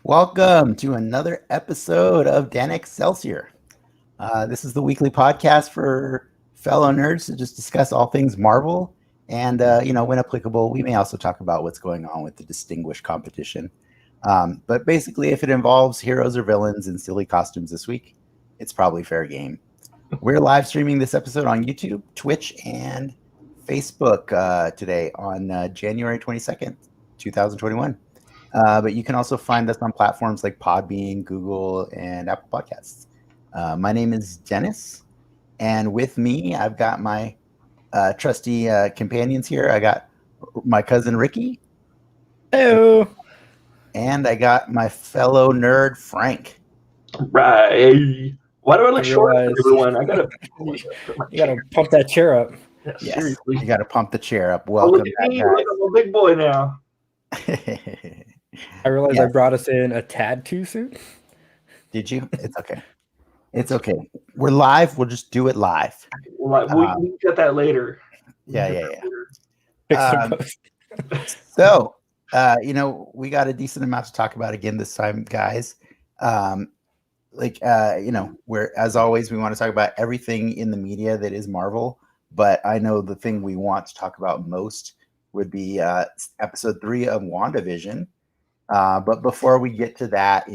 Welcome to another episode of Dan Excelsior. This is the weekly podcast for fellow nerds to just discuss all things Marvel. And, when applicable, we may also talk about what's going on with the distinguished competition. But basically, if it involves heroes or villains in silly costumes this week, it's probably fair game. We're live streaming this episode on YouTube, Twitch, and Facebook today on January 22nd, 2021. But you can also find us on platforms like Podbean, Google, and Apple Podcasts. My name is Dennis, and with me, I've got my trusty companions here. I got my cousin Ricky. Hello. And I got my fellow nerd Frank. Right. Why do I look short, everyone? You gotta pump that chair up. Yes, seriously. You gotta pump the chair up. Welcome back, guys. I'm a big boy now. I realized I brought us in a tad too soon. Did you? It's okay. It's okay. We're live. We'll just do it live. We'll get that later. Yeah. So, we got a decent amount to talk about again this time, guys. Where, as always, we want to talk about everything in the media that is Marvel. But I know the thing we want to talk about most would be episode 3 of WandaVision. But before we get to that,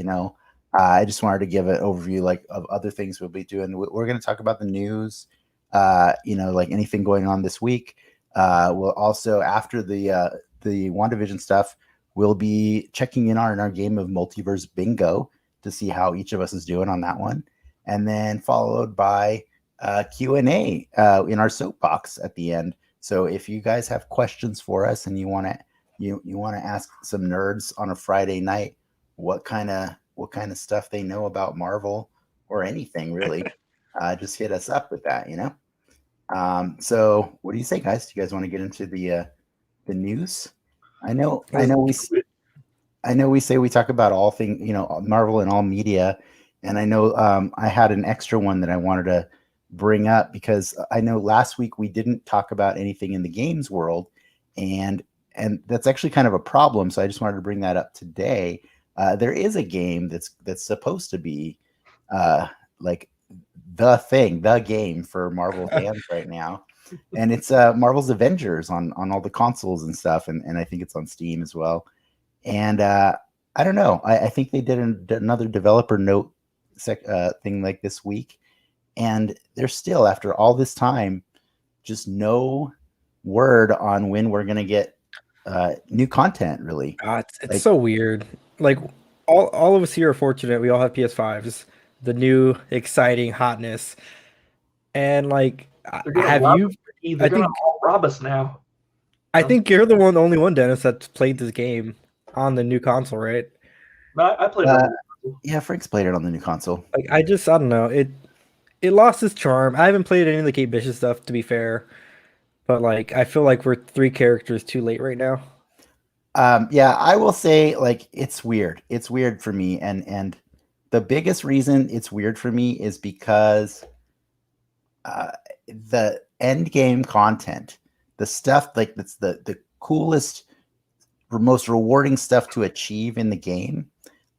I just wanted to give an overview of other things we'll be doing. We're going to talk about the news, anything going on this week. We'll also, after the WandaVision stuff, we'll be checking in on our game of Multiverse Bingo to see how each of us is doing on that one. And then followed by Q&A in our soapbox at the end. So if you guys have questions for us and you want to ask some nerds on a Friday night what kind of stuff they know about Marvel or anything really, just hit us up with that. So what do you say, guys? Do you guys want to get into the news? I know we say we talk about all things, Marvel and all media, and I know I had an extra one that I wanted to bring up because I know last week we didn't talk about anything in the games world, and that's actually kind of a problem. So I just wanted to bring that up today. There is a game that's supposed to be the game for Marvel fans right now, and it's Marvel's Avengers on all the consoles and stuff, and I think it's on Steam as well. And I don't know. I think they did another developer note thing like this week. And there's still, after all this time, just no word on when we're going to get new content, really. It's so weird. Like, all of us here are fortunate. We all have PS5s, the new exciting hotness. And, have you... They're going to rob us now. I think you're the only one, Dennis, that's played this game on the new console, right? No, I played it on the console. Yeah, Frank's played it on the new console. I don't know. It lost its charm. I haven't played any of the Kate Bishop stuff, to be fair. But, I feel like we're 3 characters too late right now. Yeah, I will say, it's weird. It's weird for me. And the biggest reason it's weird for me is because the end game content, the stuff, that's the coolest, most rewarding stuff to achieve in the game,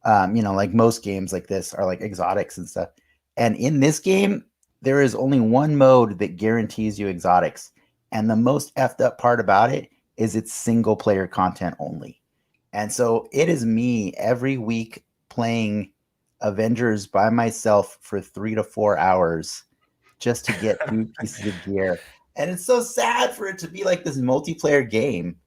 most games like this are exotics and stuff. And in this game, there is only one mode that guarantees you exotics. And the most effed up part about it is it's single player content only. And so it is me every week playing Avengers by myself for 3 to 4 hours just to get 2 pieces of gear. And it's so sad for it to be like this multiplayer game.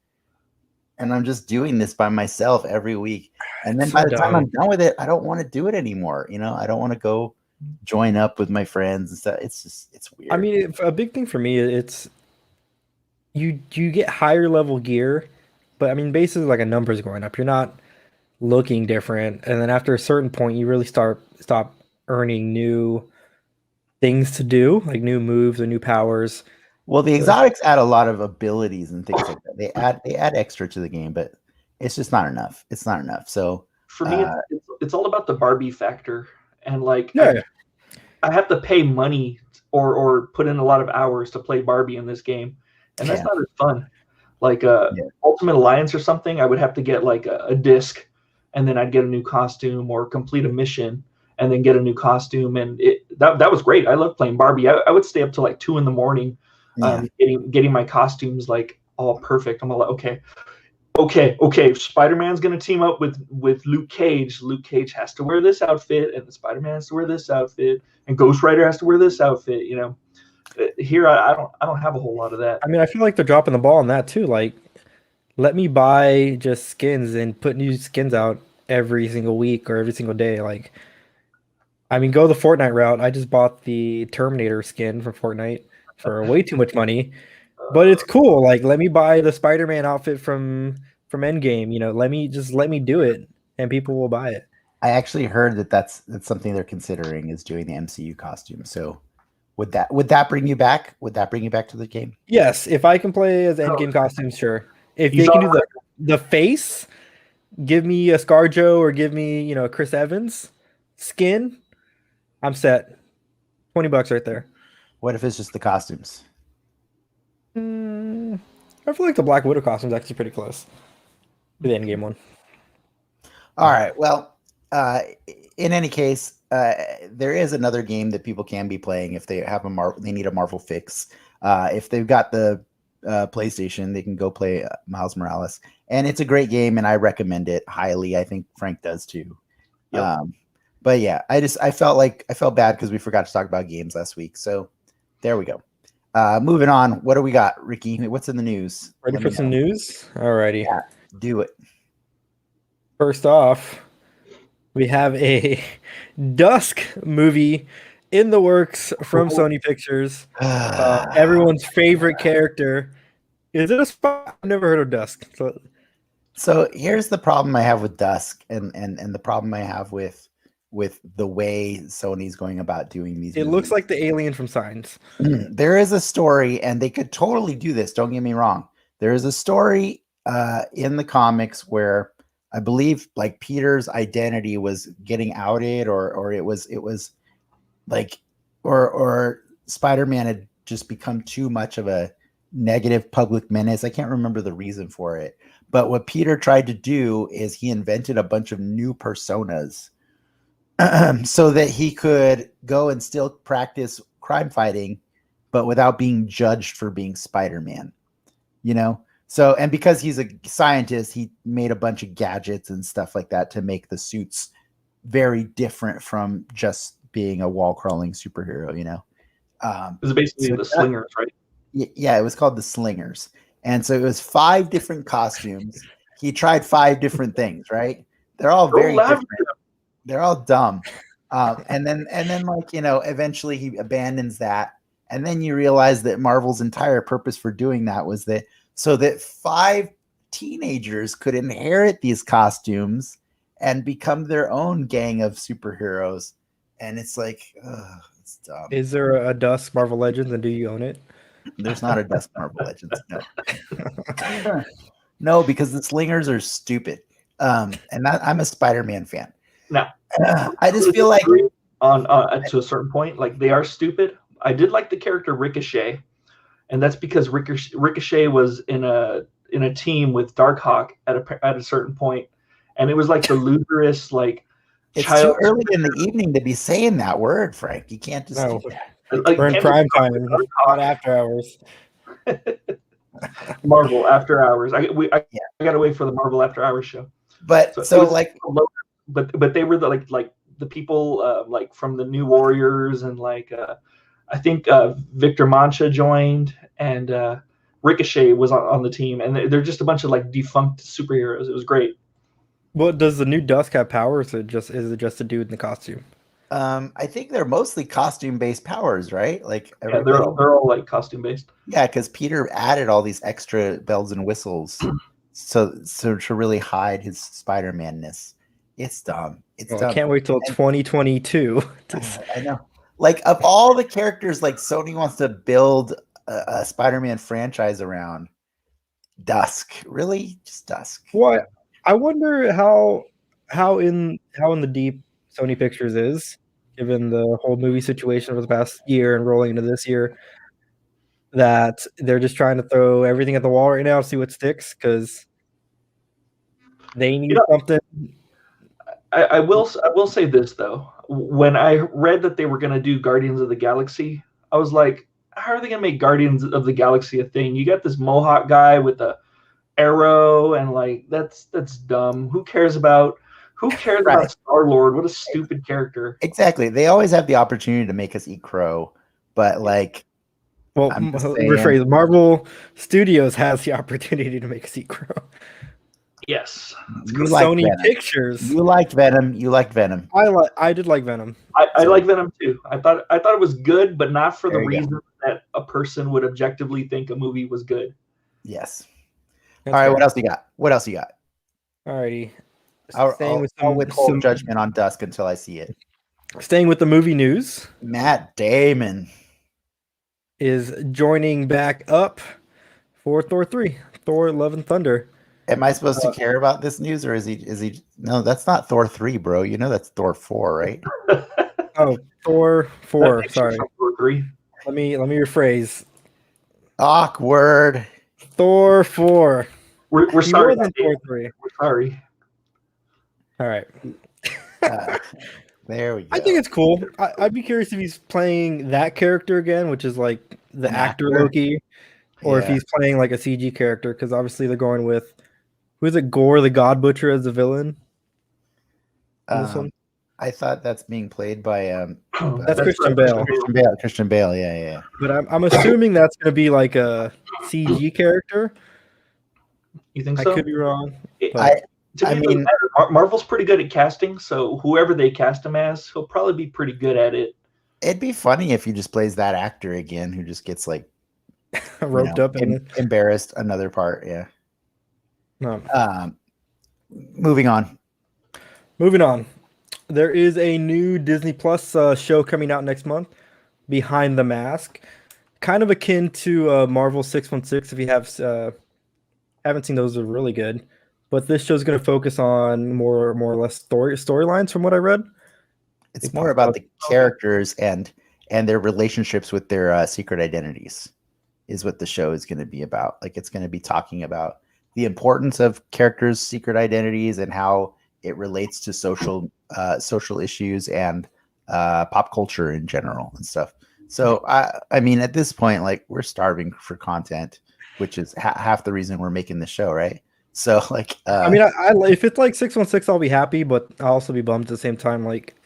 And I'm just doing this by myself every week. And then by the time I'm done with it, I don't want to do it anymore. I don't want to go join up with my friends and stuff. It's weird. I mean, a big thing for me, it's you get higher level gear, but I mean, basically a numbers going up. You're not looking different, and then after a certain point, you really stop earning new things to do, like new moves or new powers. Well, the exotics add a lot of abilities and things like that. They add extra to the game, but it's just not enough. It's not enough. So for me, it's all about the Barbie factor, and I have to pay money or put in a lot of hours to play Barbie in this game, and that's not as fun. Ultimate Alliance or something, I would have to get a disc and then I'd get a new costume or complete a mission and then get a new costume. And that was great. I love playing Barbie. I would stay up till like 2 a.m, getting my costumes like all perfect. I'm all like, okay. Spider-Man's gonna team up with Luke Cage. Luke Cage has to wear this outfit, and the Spider-Man has to wear this outfit, and Ghost Rider has to wear this outfit. Here I don't have a whole lot of that. I mean, I feel like they're dropping the ball on that too. Like, let me buy just skins and put new skins out every single week or every single day. Like, I mean, go the Fortnite route. I just bought the Terminator skin from Fortnite for way too much money, but it's cool. Like, let me buy the Spider-Man outfit from Endgame. Let me do it, and people will buy it. I actually heard that that's something they're considering, is doing the MCU costume. So would that bring you back? Would that bring you back to the game? Yes, if I can play as Endgame costumes, sure. If they can do the face, give me a ScarJo or give me a Chris Evans skin, I'm set. $20 right there. What if it's just the costumes? I feel like the Black Widow costume is actually pretty close to the Endgame one. All right. Well, in any case, there is another game that people can be playing if they have they need a Marvel fix. If they've got the PlayStation, they can go play Miles Morales, and it's a great game, and I recommend it highly. I think Frank does too. Yep. But yeah, I felt bad because we forgot to talk about games last week. So there we go. Moving on. What do we got, Ricky? What's in the news? Ready for some news? Alrighty. Yeah, do it. First off, we have a Dusk movie in the works from Sony Pictures. Everyone's favorite character. Is it a spy? I've never heard of Dusk. So here's the problem I have with Dusk, and the problem I have with the way Sony's going about doing these. It looks like the alien from Signs. There is a story, and they could totally do this. Don't get me wrong. There is a story in the comics where I believe like Peter's identity was getting outed, or it was like, or Spider-Man had just become too much of a negative public menace. I can't remember the reason for it, but what Peter tried to do is he invented a bunch of new personas so that he could go and still practice crime fighting, but without being judged for being Spider-Man, So, and because he's a scientist, he made a bunch of gadgets and stuff like that to make the suits very different from just being a wall-crawling superhero, It was basically the Slingers, right? Yeah, it was called the Slingers. And so it was 5 different costumes. He tried 5 different things, right? They're all very different. They're all dumb. And then eventually he abandons that. And then you realize that Marvel's entire purpose for doing that was that so that 5 teenagers could inherit these costumes and become their own gang of superheroes. And it's like, it's dumb. Is there a Dusk Marvel Legends, and do you own it? There's not a Dusk Marvel Legends, no. No, because the Slingers are stupid. And I'm a Spider-Man fan. Now, I just feel like on to a certain point, like they are stupid. I did like the character Ricochet, and that's because Ricochet was in a team with Darkhawk at a certain point, and it was like the loserest, like it's too early in the evening to be saying that word, Frank. You can't just do that. Like, we're in prime time, not after hours. Marvel After Hours. I gotta wait for the Marvel After Hours show. But but they were the people like from the New Warriors, and like I think Victor Mancha joined, and Ricochet was on the team, and they're just a bunch of like defunct superheroes. It was great. Well, does the new Dusk have powers, or is it just a dude in the costume? I think they're mostly costume-based powers, right? Like they're all like costume-based. Yeah, because Peter added all these extra bells and whistles, so to really hide his Spider-Man-ness. It's dumb. Dumb. I can't wait till 2022. I know. Like of all the characters, like Sony wants to build a Spider-Man franchise around, Dusk. Really, just Dusk. What? I wonder how in the deep Sony Pictures is, given the whole movie situation over the past year and rolling into this year, that they're just trying to throw everything at the wall right now, see what sticks, because they need something I will say this though. When I read that they were going to do Guardians of the Galaxy, I was like, how are they going to make Guardians of the Galaxy a thing? You got this Mohawk guy with a arrow, and like that's dumb. Who cares about Right. Star-Lord? What a stupid character. Exactly. They always have the opportunity to make us eat crow, but like, Well, I'm just saying, rephrase. Marvel Studios has the opportunity to make a sequel. Yes. you like Sony Venom. Pictures. You liked Venom. You liked Venom. I did like Venom. I like Venom too. I thought it was good, but not for the There you go. reason that a person would objectively think a movie was good. Yes. That's All right. fair. What else you got? What else you got? Alrighty. I'll withhold judgment on Dusk until I see it. Staying with the movie news, Matt Damon is joining back up for Thor 3, Thor Love and Thunder. Am I supposed to care about this news, or is he? No, that's not Thor 3, bro. You know that's Thor 4, right? Oh, Thor 4. Sorry. Thor 3. Let me rephrase. Awkward. Thor 4. We're He sorry. wasn't Thor 3. We're sorry. All right. There we go. I think it's cool. I'd be curious if he's playing that character again, which is like the An actor actor? Loki, or if Yeah. he's playing like a CG character, because obviously they're going with who's it, Gore the God Butcher as the villain in this one. I thought that's being played by That's Christian Bale. Christian Bale, yeah. But I'm assuming that's going to be like a CG character. You think I so? could be wrong. I mean, Marvel's pretty good at casting, so whoever they cast him as, he'll probably be pretty good at it. it'd be funny if he just plays that actor again, who just gets like Roped up in embarrassed another part. Yeah. No. Moving on. Moving on. There is a new Disney Plus show coming out next month, Behind the Mask. Kind of akin to Marvel 616. If you haven't seen those, are really good. But this show is going to focus on more or less storylines, from what I read. It's more about the characters and their relationships with their secret identities, is what the show is going to be about. Like, it's going to be talking about the importance of characters' secret identities and how it relates to social issues and pop culture in general and stuff. So I mean, at this point, like, we're starving for content, which is half the reason we're making the show, right? So like, I mean, if it's like 616, I'll be happy, but I'll also be bummed at the same time. Like,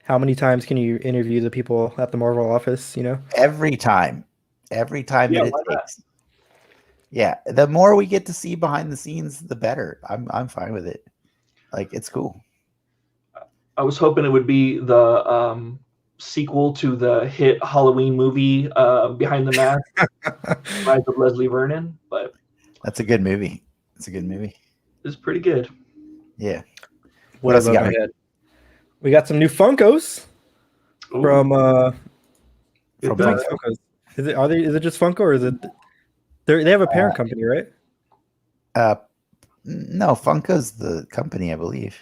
how many times can you interview the people at the Marvel office? You know, every time that it takes. Yeah, the more we get to see behind the scenes, the better. I'm fine with it. Like, it's cool. I was hoping it would be the sequel to the hit Halloween movie, Behind the Mask, Rise of Leslie Vernon, but that's a good movie. It's a good movie. It's pretty good. Yeah. What else you got? We got some new Funkos from Funkos. Is it just Funko, or is it they have a parent company, right? No, Funko's the company, I believe.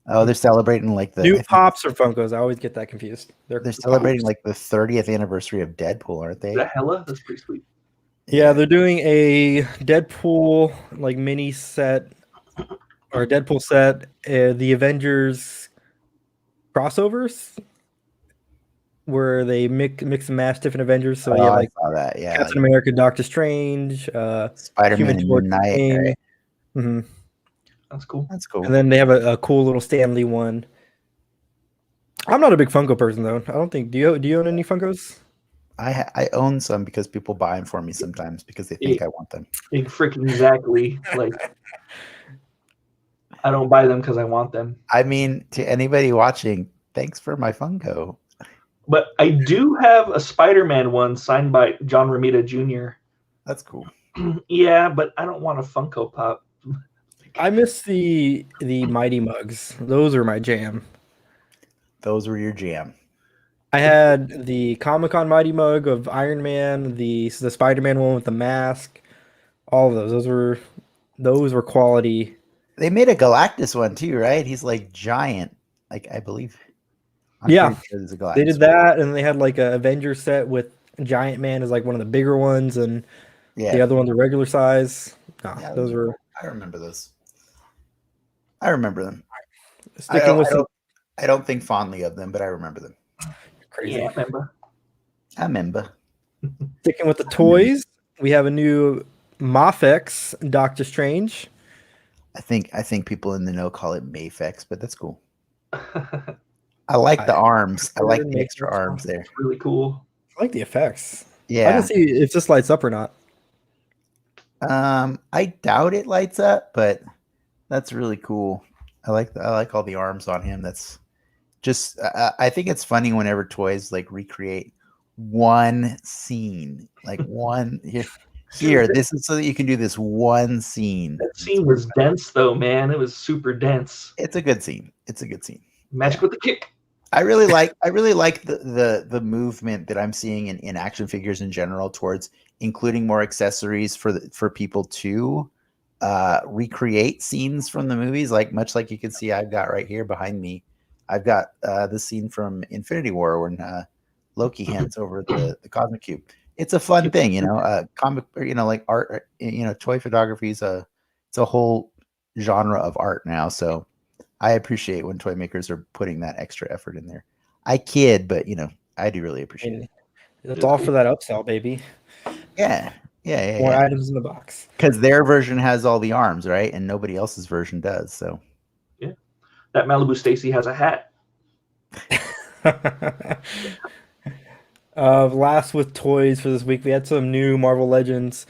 Oh, they're celebrating like the new Pops or Funkos. I always get that confused. They're celebrating like the 30th anniversary of Deadpool, aren't they? Is that hella? That's pretty sweet. Yeah, they're doing a Deadpool like mini set or Deadpool set, the Avengers crossovers, where they mix and match different Avengers. So yeah, like I saw that. Yeah, Captain America, Doctor Strange, Spider-Man, and Moon Knight. Right? Mm-hmm. That's cool. That's cool. And then they have a cool little Stanley one. I'm not a big Funko person though. I don't think. Do you own any Funkos? I own some because people buy them for me sometimes because they think I want them. Exactly. Like, I don't buy them because I want them. I mean, to anybody watching, thanks for my Funko. But I do have a Spider-Man one signed by John Romita Jr. That's cool. Yeah, but I don't want a Funko Pop. I miss the Mighty Mugs. Those are my jam. Those were your jam. I had the Comic-Con Mighty Mug of Iron Man, the Spider-Man one with the mask. All of those. Those were quality. They made a Galactus one too, right? He's like giant. Like, I believe. Yeah. Sure there's a Galactus they did that, and they had like a Avenger set with Giant Man as like one of the bigger ones, and the other ones are regular size. Those were. I remember those. I remember them. Sticking with some I don't think fondly of them, but I remember them. crazy. Yeah, remember. I remember. Sticking with the toys, we have a new Mafex Doctor Strange. I think people in the know call it Mafex, but that's cool. I like the arms. I like the extra arms there. It's really cool. I like the effects. Yeah. I can see if this lights up or not. I doubt it lights up, but that's really cool. I like all the arms on him. That's just I think it's funny whenever toys like recreate one scene, like one here. This is so that you can do this one scene. That scene was dense, though, man. It was super dense. It's a good scene. It's a good scene. Magic with the kick. I really like the movement that I'm seeing in action figures in general towards including more accessories for people to recreate scenes from the movies, like much like you can see I've got right here behind me. I've got the scene from Infinity War when Loki hands over the Cosmic Cube. It's a fun thing, comic, like art, toy photography is it's a whole genre of art now. So I appreciate when toy makers are putting that extra effort in there. I kid, but I do really appreciate it. That's all for that upsell, baby. Yeah. More items in the box. Because their version has all the arms, right? And nobody else's version does. So yeah, that Malibu Stacy has a hat. Last with toys for this week, we had some new Marvel Legends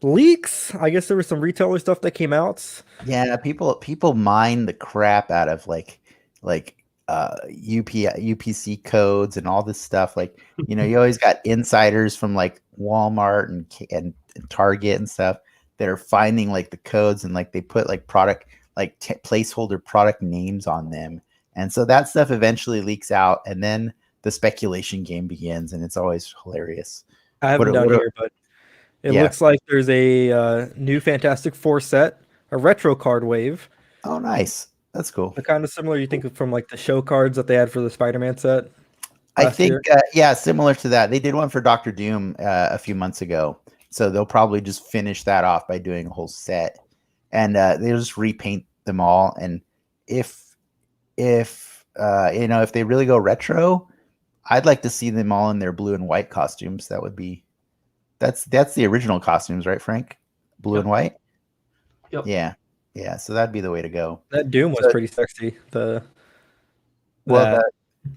leaks. I guess there was some retailer stuff that came out. Yeah, people mine the crap out of like UPC codes and all this stuff. Like, you always got insiders from like Walmart and Target and stuff that are finding like the codes and like they put like product like placeholder product names on them. And so that stuff eventually leaks out, and then the speculation game begins, and it's always hilarious. I haven't done here, but it looks like there's a new Fantastic Four set, a retro card wave. Oh, nice. That's cool. Kind of similar, you think, from like the show cards that they had for the Spider-Man set? I think, similar to that. They did one for Doctor Doom a few months ago. So they'll probably just finish that off by doing a whole set. And they'll just repaint them all. And if they really go retro, I'd like to see them all in their blue and white costumes. That would be that's the original costumes, right, Frank? Blue and white. Yep. Yeah. So that'd be the way to go. That Doom was pretty sexy. The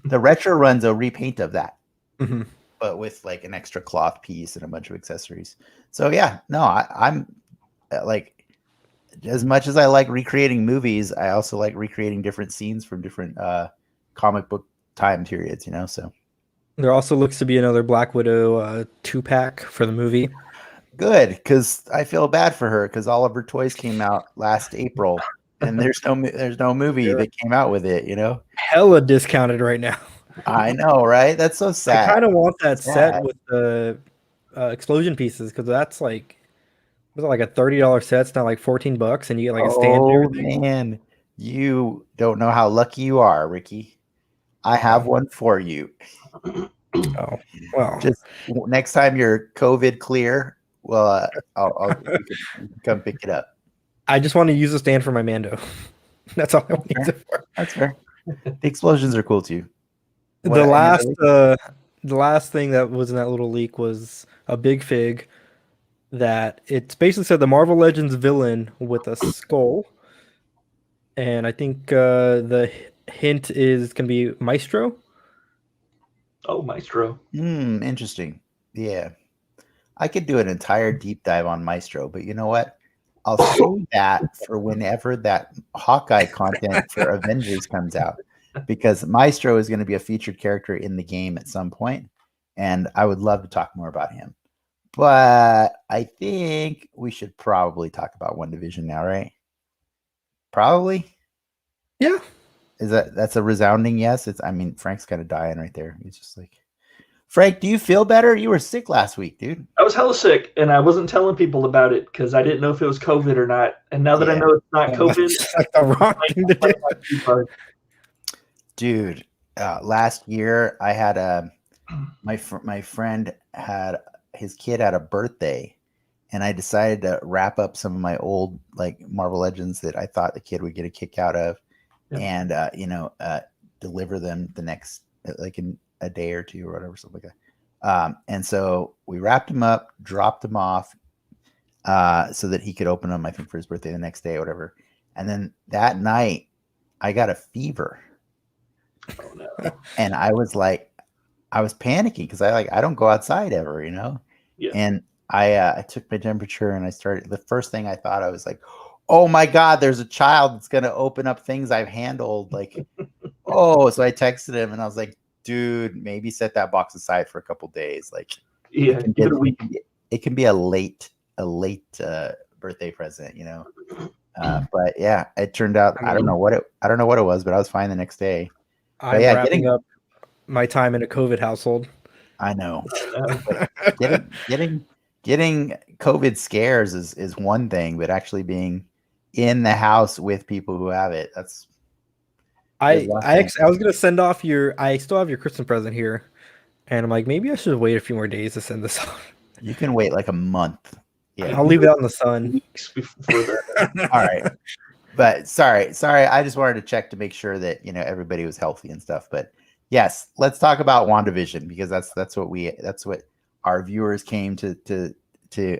retro runs a repaint of that, mm-hmm. but with like an extra cloth piece and a bunch of accessories. So I'm like, as much as I like recreating movies, I also like recreating different scenes from different comic book time periods, so there also looks to be another Black Widow 2-pack for the movie. Good, because I feel bad for her because all of her toys came out last April, and there's no movie that came out with it. Hella discounted right now. I know, right? That's so sad. I kind of want that set with the explosion pieces because that's like, was it like a $30 set? It's not like $14, and you get like a stand. Oh man, you don't know how lucky you are, Ricky. I have one for you. Oh well, just next time you're COVID clear, well, I'll you can come pick it up. I just want to use a stand for my Mando. That's all I want to use it for. That's fair. The explosions are cool too. The last thing that was in that little leak was a big fig that it's basically said the Marvel Legends villain with a skull, and I think the hint is going to be Maestro. Oh, Maestro. Interesting. Yeah. I could do an entire deep dive on Maestro, but you know what? I'll save that for whenever that Hawkeye content for Avengers comes out, because Maestro is going to be a featured character in the game at some point, and I would love to talk more about him. But I think we should probably talk about WandaVision now, right? Probably. Yeah. That's a resounding yes? Frank's kind of dying right there. He's just like, Frank, do you feel better? You were sick last week, dude. I was hella sick, and I wasn't telling people about it because I didn't know if it was COVID or not. And now that I know it's not COVID, it's like the wrong thing to do. Dude, last year I had my friend had his kid had a birthday, and I decided to wrap up some of my old like Marvel Legends that I thought the kid would get a kick out of. and deliver them the next like in a day or two or whatever, something like that. And so we wrapped him up, dropped him off, so that he could open them, I think, for his birthday the next day or whatever. And then that night, I got a fever. Oh no! And I was panicking because I don't go outside ever, Yeah. And I took my temperature and the first thing I thought, I was like, oh my God, there's a child that's going to open up things I've handled. Like, so I texted him and I was like, dude, maybe set that box aside for a couple days. Like, Yeah, it can be a late birthday present, but yeah, it turned out, I don't know what it was, but I was fine the next day. I'm wrapping up my time in a COVID household. I know. Getting COVID scares is one thing, but actually being in the house with people who have it, that's. I was gonna send off I still have your Christmas present here, and I'm like, maybe I should wait a few more days to send this off. You can wait like a month. Yeah, I'll leave it out in the sun. Weeks before that. All right, but sorry. I just wanted to check to make sure that everybody was healthy and stuff. But yes, let's talk about WandaVision, because that's what our viewers came to.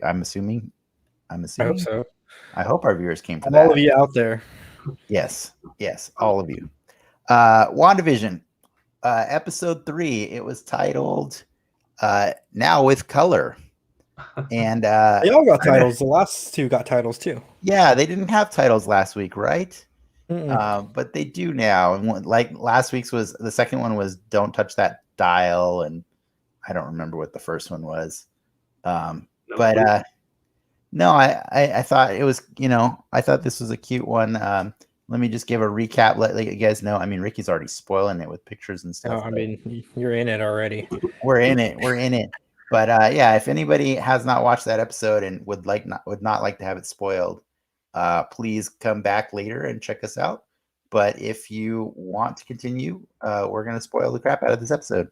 I'm assuming. I hope so. I hope our viewers came for that. All of you out there. Yes, all of you. WandaVision, episode 3. It was titled Now with Color. And they all got titles. The last 2 got titles too. Yeah, they didn't have titles last week, right? But they do now. And like last week's the second one was Don't Touch That Dial, and I don't remember what the first one was. But no, I thought it was, I thought this was a cute one. Let me just give a recap. Let you guys know. I mean, Ricky's already spoiling it with pictures and stuff. Oh, I mean, you're in it already. We're in it. But yeah, if anybody has not watched that episode and would not like to have it spoiled, please come back later and check us out. But if you want to continue, we're going to spoil the crap out of this episode.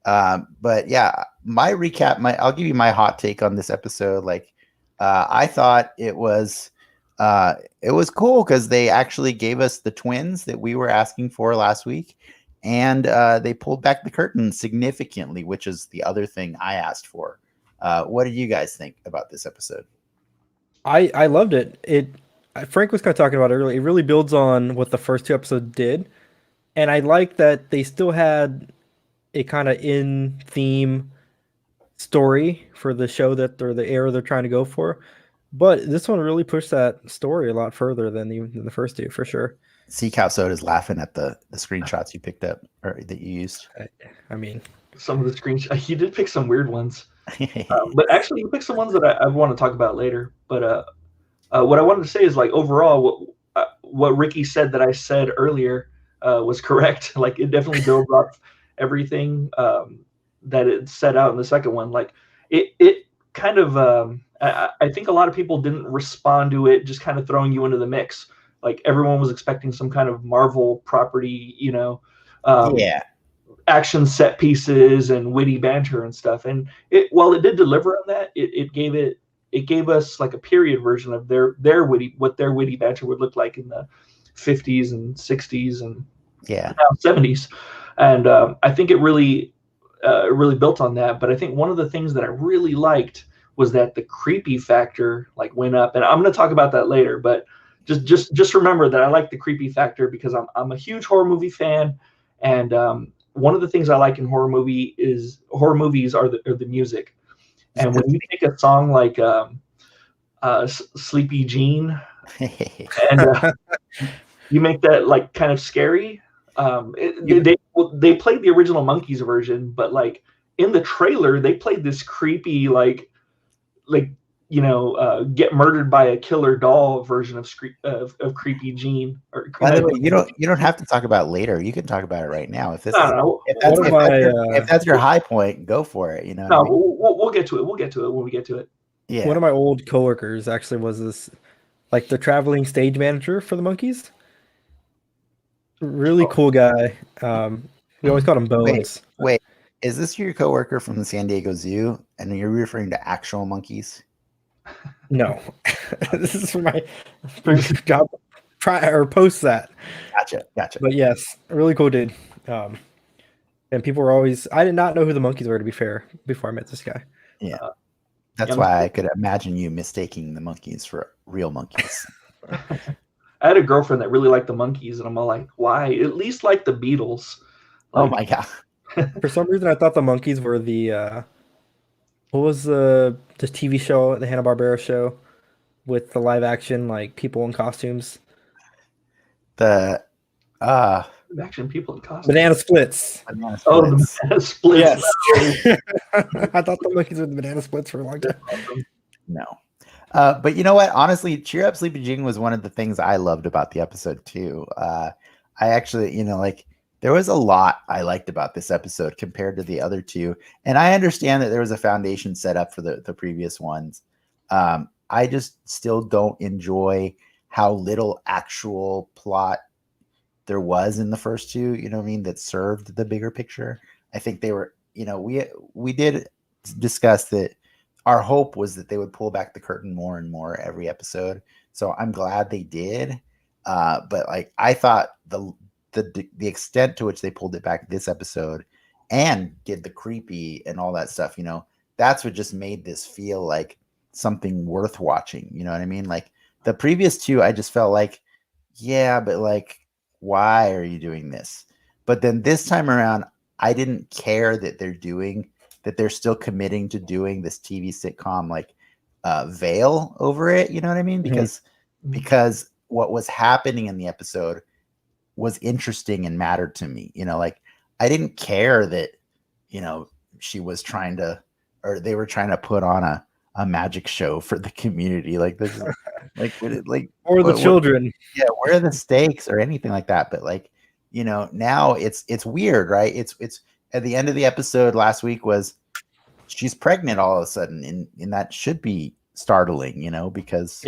But yeah, my recap, I'll give you my hot take on this episode. Like, I thought it was cool because they actually gave us the twins that we were asking for last week. And they pulled back the curtain significantly, which is the other thing I asked for. What did you guys think about this episode? I loved it. Frank was kind of talking about it earlier. It really builds on what the first 2 episodes did. And I like that they still had a kind of in-theme story for the show or the era they're trying to go for. But this one really pushed that story a lot further than the first 2, for sure. Cow Soda is laughing at the screenshots you picked up or that you used. I mean, some of the screenshots. He did pick some weird ones, but actually, he picked some ones that I want to talk about later. But what I wanted to say is, like, overall, what Ricky said that I said earlier was correct. Like, it definitely builds off everything that it set out in the second one. Like, it kind of. I think a lot of people didn't respond to it, just kind of throwing you into the mix. Like, everyone was expecting some kind of Marvel property, action set pieces and witty banter and stuff. And while it did deliver on that, it gave us like a period version of their witty banter would look like in the 50s and 60s and now 70s. And I think it really built on that. But I think one of the things that I really liked was that the creepy factor like went up. And I'm going to talk about that later, but just remember that I like the creepy factor because I'm a huge horror movie fan, and one of the things I like in horror movies are the music. And when you take a song like Sleepy Jean and you make that like kind of scary, they played the original Monkees version, but like in the trailer they played this creepy like get murdered by a killer doll version of Creepy Jean. By the way, you don't have to talk about it later. You can talk about it right now. If that's your high point, go for it. No, we'll get to it. We'll get to it when we get to it. Yeah. One of my old coworkers actually was this, like, the traveling stage manager for the Monkees. Really cool guy. We always called him Bones. Wait, is this your coworker from the San Diego Zoo? And you're referring to actual monkeys? No, this is for my previous job. try or post that. Gotcha. But yes, really cool dude. And people were always, I did not know who the monkeys were, to be fair, before I met this guy. Yeah. That's why I could imagine you mistaking the monkeys for real monkeys. I had a girlfriend that really liked the monkeys, and I'm all like, why? At least like the Beatles. Oh my god. For some reason, I thought the monkeys were the what was the TV show, the Hanna-Barbera show, with the live action like people in costumes? The action people in costumes. Banana Splits. Banana Splits. Oh, the Banana Splits. Yes. I thought the monkeys were the Banana Splits for a long time. No. But you know what? Honestly, Cheer Up Sleepy Jean was one of the things I loved about the episode too. I actually, like there was a lot I liked about this episode compared to the other two. And I understand that there was a foundation set up for the previous ones. I just still don't enjoy how little actual plot there was in the first two, you know what I mean, that served the bigger picture. I think they were, we did discuss that our hope was that they would pull back the curtain more and more every episode. So I'm glad they did. But like I thought the extent to which they pulled it back this episode and did the creepy and all that stuff, that's what just made this feel like something worth watching. You know what I mean? Like the previous two, I just felt like, yeah, but like, why are you doing this? But then this time around, I didn't care that they're still committing to doing this TV sitcom like veil over it. You know what I mean? Because what was happening in the episode was interesting and mattered to me. Like I didn't care that, she was trying to, or they were trying to put on a magic show for the community. Like this is like or the children. Where are the stakes or anything like that? But like, now it's weird, right? It's at the end of the episode last week was she's pregnant all of a sudden, and that should be startling, because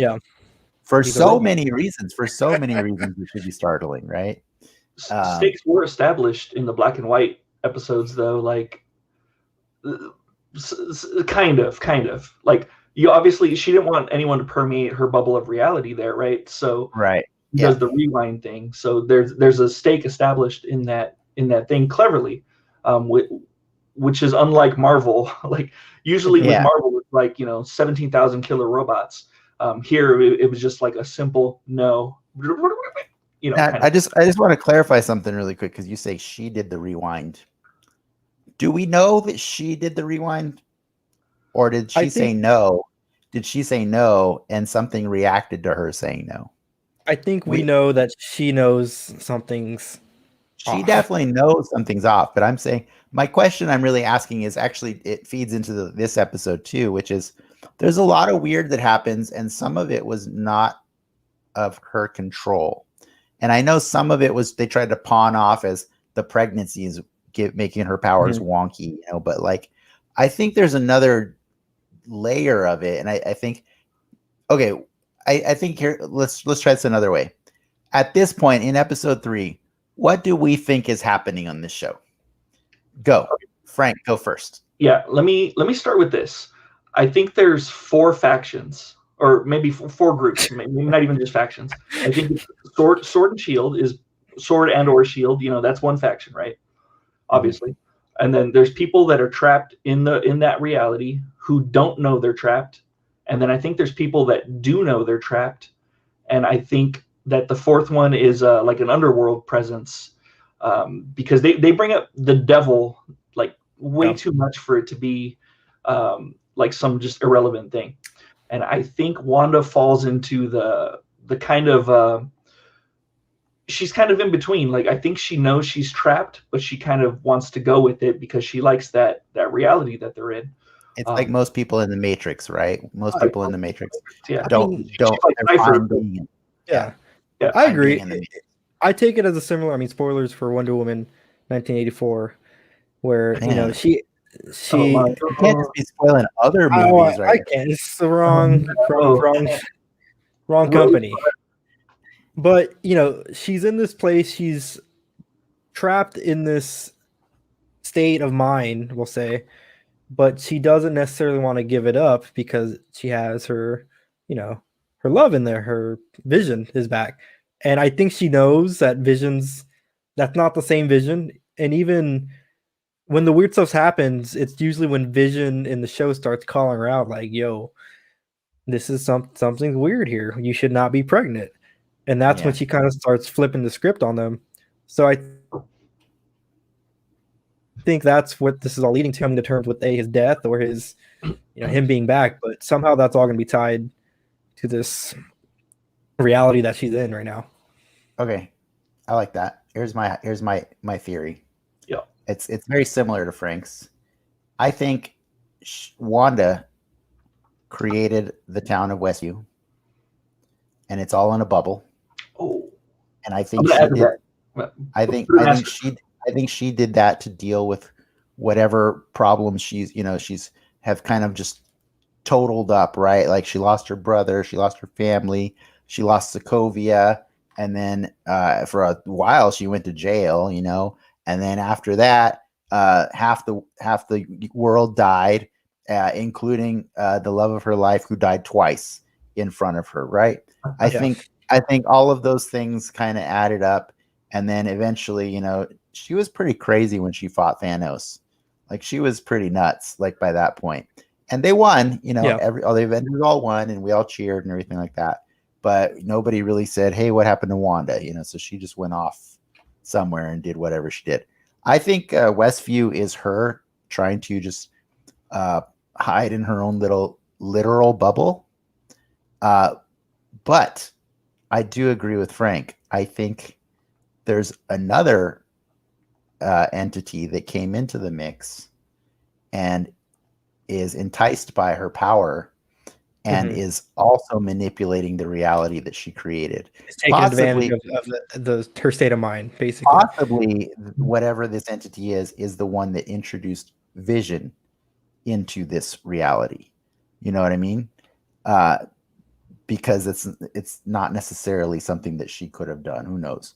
for so many reasons it should be startling, right? Stakes were established in the black and white episodes, though, like kind of like you obviously she didn't want anyone to permeate her bubble of reality there, right? So does the rewind thing. So there's a stake established in that thing cleverly, which is unlike Marvel. Like usually with Marvel, it's like 17,000 killer robots. Here it was just like a simple no. I just want to clarify something really quick because you say she did the rewind. Do we know that she did the rewind, or did she say no? Did she say no and something reacted to her saying no? I think we know that she knows something's She definitely knows something's off, but I'm saying my question I'm really asking is actually it feeds into this episode too, which is there's a lot of weird that happens and some of it was not of her control. And I know some of it was they tried to pawn off as the pregnancy is making her powers wonky, but like I think there's another layer of it. And I think, okay, I think here, let's try this another way. At this point in episode 3, what do we think is happening on this show? Go, Frank, go first. Yeah, let me start with this. I think there's 4 factions, or maybe 4 groups, maybe not even just factions. I think Sword and Shield is Sword and or Shield. That's one faction, right? Obviously, and then there's people that are trapped in that reality who don't know they're trapped, and then I think there's people that do know they're trapped, and I think that the 4th one is like an underworld presence, because they bring up the devil like way too much for it to be like some just irrelevant thing. And I think Wanda falls into the kind of she's kind of in between. Like I think she knows she's trapped, but she kind of wants to go with it because she likes that reality that they're in. It's like most people in the Matrix, right? Most people in the Matrix don't I agree. I take it as a similar. Spoilers for Wonder Woman 1984, where she you can't just be spoiling other movies, right? I can't. It's the wrong company. But she's in this place. She's trapped in this state of mind, we'll say, but she doesn't necessarily want to give it up because she has her, her love in there. Her vision is back. And I think she knows that that's not the same Vision. And even when the weird stuff happens, it's usually when Vision in the show starts calling her out, like, "Yo, this is something weird here. You should not be pregnant." And that's when she kind of starts flipping the script on them. So I think that's what this is all leading to, coming to terms with his death or his, him being back. But somehow that's all going to be tied to this reality that she's in right now. Okay, I like that. Here's my theory. Yeah, it's very similar to Frank's. I think Wanda created the town of Westview, and it's all in a bubble. Oh, and I think she did. I think she did that to deal with whatever problems she's have kind of just totaled up, right? Like she lost her brother, she lost her family, she lost Sokovia, and then for a while she went to jail, and then after that, half the world died, including the love of her life, who died twice in front of her, right? I think all of those things kind of added up, and then eventually, she was pretty crazy when she fought Thanos. Like she was pretty nuts, like by that point. And they won, all the Avengers all won, and we all cheered and everything like that. But nobody really said, "Hey, what happened to Wanda?" So she just went off somewhere and did whatever she did. I think Westview is her trying to just hide in her own little literal bubble. But I do agree with Frank. I think there's another entity that came into the mix and is enticed by her power and is also manipulating the reality that she created. It's taking advantage of her state of mind, basically. Possibly whatever this entity is the one that introduced Vision into this reality. You know what I mean? Because it's not necessarily something that she could have done. Who knows?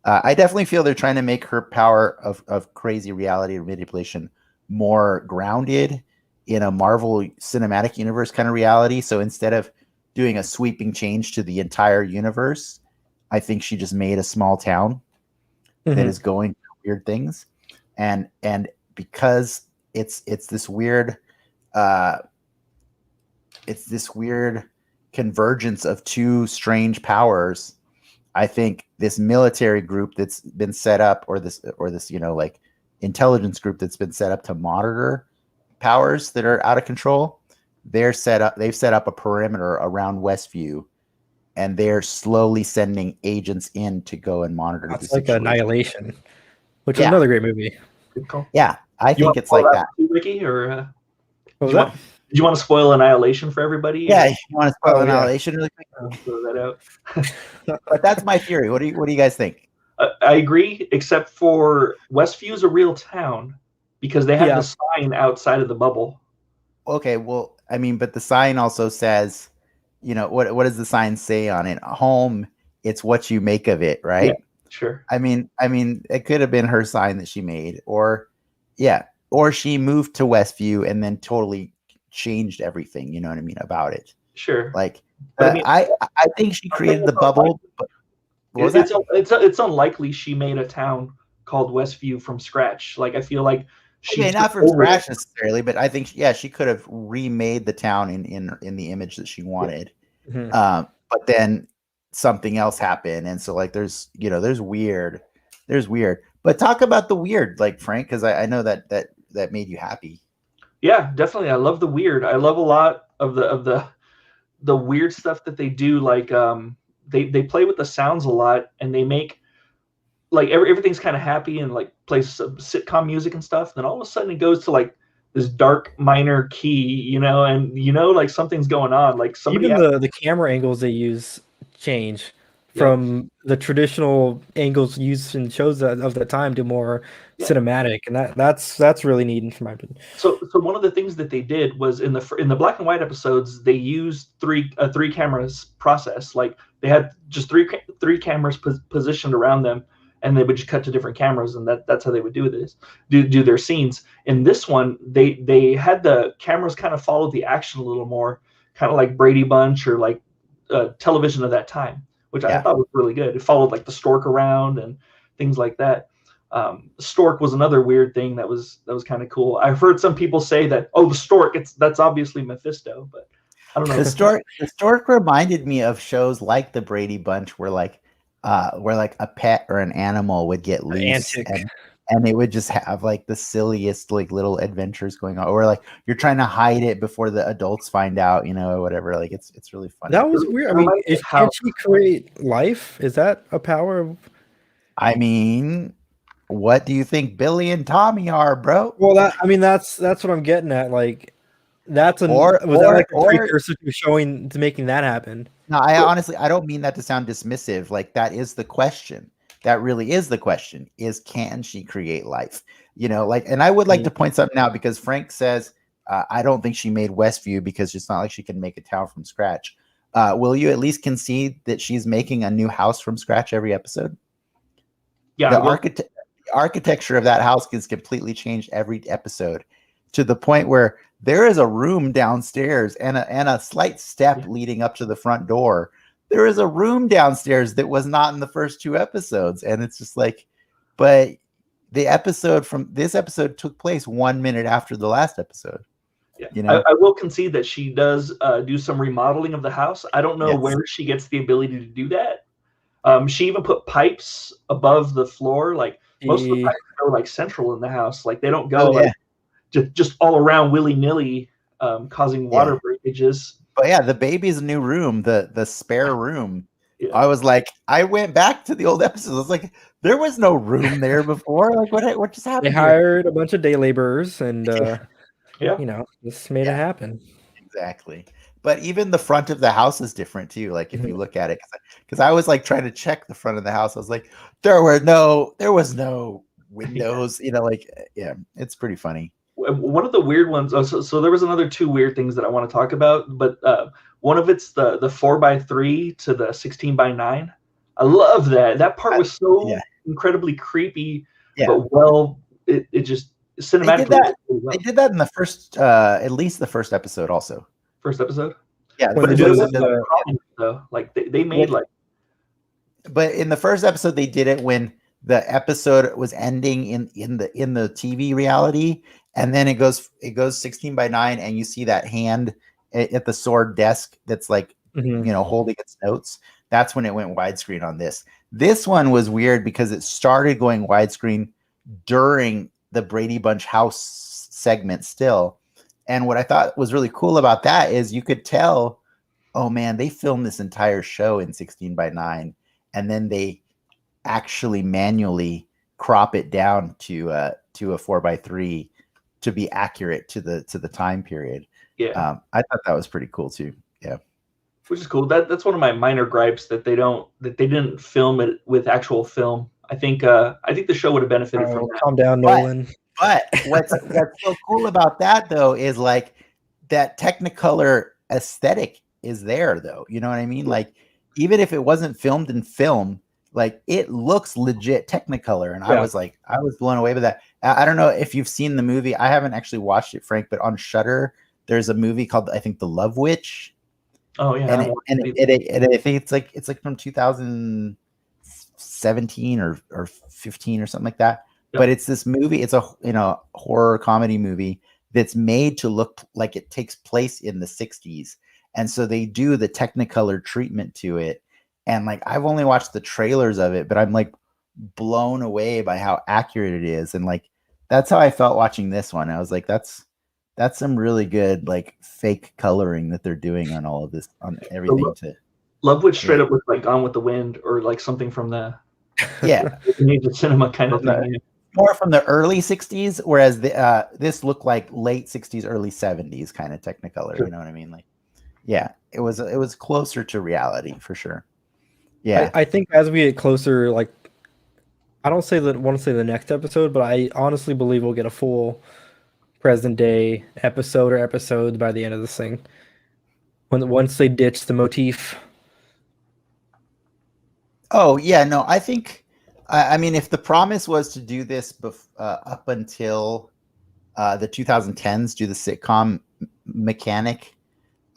I definitely feel they're trying to make her power of crazy reality or manipulation more grounded in a Marvel Cinematic Universe kind of reality. So instead of doing a sweeping change to the entire universe, I think she just made a small town that is going through weird things, and because it's this weird convergence of two strange powers. I think this military group that's been set up, or this like intelligence group that's been set up to monitor powers that are out of control, they've set up a perimeter around Westview, and they're slowly sending agents in to go and monitor. That's like Annihilation, which is another great movie. Good call. Yeah, I think it's like that. Ricky, or what was that? Did you want to spoil Annihilation for everybody? Yeah, you want to spoil Annihilation really quick? I'll throw that out. But that's my theory. What do you guys think? I agree, except for Westview is a real town because they had the sign outside of the bubble. Okay, well, I mean, but the sign also says, what does the sign say on it? Home, it's what you make of it, right? Yeah, sure. I mean, it could have been her sign that she made, or she moved to Westview and then totally changed everything. You know what I mean about it? Sure. Like, I think she created the bubble. But it's unlikely she made a town called Westview from scratch. Like, I feel like not from scratch necessarily, but I think she could have remade the town in the image that she wanted. But then something else happened, and so like there's weird. But talk about the weird, like, Frank, because I know that made you happy. Yeah, definitely. I love the weird. I love a lot of the weird stuff that they do. Like they play with the sounds a lot, and they make like everything's kind of happy and like plays some sitcom music and stuff. Then all of a sudden it goes to like this dark minor key, and like something's going on. Like somebody even the camera angles they use change from the traditional angles used in shows of the time to more cinematic, and that's really neat for my opinion. So one of the things that they did was in the black and white episodes, they used three cameras process. Like they had just three cameras positioned around them, and they would just cut to different cameras, and that's how they would do their scenes. In this one, they had the cameras kind of follow the action a little more, kind of like Brady Bunch or like television of that time, which I thought was really good. It followed like the stork around and things like that. Stork was another weird thing that was kind of cool. I've heard some people say that, oh, the stork, that's obviously Mephisto, but I don't know. The stork reminded me of shows like the Brady Bunch, where like a pet or an animal would get loose and it would just have like the silliest like little adventures going on, or like you're trying to hide it before the adults find out, or whatever. Like it's really funny. That was weird. I mean, can she create life? Is that a power? I mean, what do you think Billy and Tommy are, bro? Well, that's what I'm getting at. Like, was that like a precursor to making that happen? No, I don't mean that to sound dismissive. Like, that is the question. That really is the question: is can she create life? And I would like to point something out, because Frank says I don't think she made Westview because it's not like she can make a town from scratch. Will you at least concede that she's making a new house from scratch every episode? Yeah, the architecture of that house gets completely changed every episode, to the point where there is a room downstairs and a slight step leading up to the front door. There is a room downstairs that was not in the first 2 episodes. And it's just like, but this episode took place 1 minute after the last episode. Yeah. I will concede that she does do some remodeling of the house. I don't know where she gets the ability to do that. She even put pipes above the floor. Like, most of the pipes go like central in the house. Like, they don't go just all around willy-nilly, causing water breakages. But yeah, the baby's new room, the spare room. Yeah. I was like, I went back to the old episodes. I was like, there was no room there before. Like, what just happened? They hired a bunch of day laborers and just made it happen. Exactly. But even the front of the house is different too. Like, if you look at it, because I was like trying to check the front of the house. I was like, there was no windows. It's pretty funny. One of the weird ones. So there was another 2 weird things that I want to talk about. But one of it's the 4x3 to the 16:9. I love that. That part was so incredibly creepy. Yeah. But it just cinematically. They did that in the first, at least the first episode, also. First episode. Yeah, but like they made like. But in the first episode, they did it when the episode was ending in the TV reality, and then it goes 16:9, and you see that hand at the sword desk that's like holding its notes. That's when it went widescreen on this. This one was weird because it started going widescreen during the Brady Bunch house segment still. And what I thought was really cool about that is you could tell, oh man, they filmed this entire show in 16:9, and then they actually manually crop it down to a 4x3 to be accurate to the time period. Yeah, I thought that was pretty cool too. Yeah, which is cool. That's one of my minor gripes, that they didn't film it with actual film. I think the show would have benefited from that. Calm down, Nolan. But what's so cool about that though is like that Technicolor aesthetic is there though. You know what I mean? Like, even if it wasn't filmed in film, like, it looks legit Technicolor. And I was blown away by that. I don't know if you've seen the movie. I haven't actually watched it, Frank, but on Shudder, there's a movie called, I think, The Love Witch. Oh yeah. And I think it's like from 2017 or 15 or something like that. But it's this movie. It's a horror comedy movie that's made to look like it takes place in the 60s, and so they do the Technicolor treatment to it. And like, I've only watched the trailers of it, but I'm like blown away by how accurate it is. And like, that's how I felt watching this one. I was like, that's some really good like fake coloring that they're doing on all of this, on everything. Love Witch straight up looks like Gone with the Wind, or like something from the cinema kind of thing. More from the early 60s, whereas this looked like late 60s, early 70s kind of Technicolor. Sure. You know what I mean? Like, yeah, it was closer to reality for sure. Yeah, I think as we get closer, like, I don't want to say the next episode, but I honestly believe we'll get a full present day episode or episodes by the end of this thing. Once they ditch the motif. Oh yeah, no, I think. I mean, if the promise was to do this up until the 2010s, do the sitcom mechanic,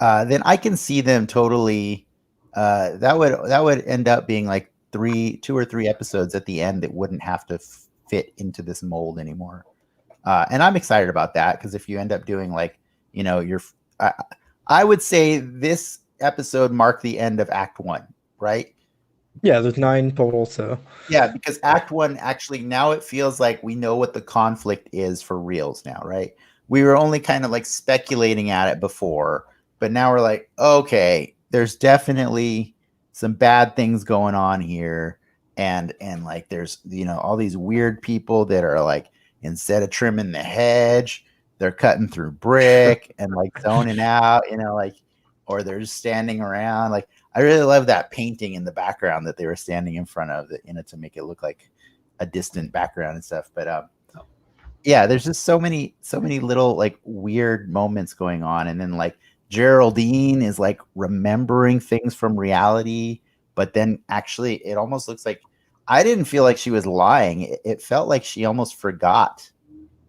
then I can see them totally that would end up being like 2 or 3 episodes at the end that wouldn't have to fit into this mold anymore. And I'm excited about that because if you end up doing like, I would say this episode marked the end of Act 1, right? Yeah, there's 9 total, so. Yeah, because Act 1 actually now it feels like we know what the conflict is for reals now, right? We were only kind of like speculating at it before, but now we're like, okay, there's definitely some bad things going on here, and like there's all these weird people that are like instead of trimming the hedge, they're cutting through brick and like zoning out, like, or they're just standing around. Like I really love that painting in the background that they were standing in front of, to make it look like a distant background and stuff. But yeah, there's just so many little like weird moments going on, and then like Geraldine is like remembering things from reality, but then actually it almost looks like I didn't feel like she was lying. It felt like she almost forgot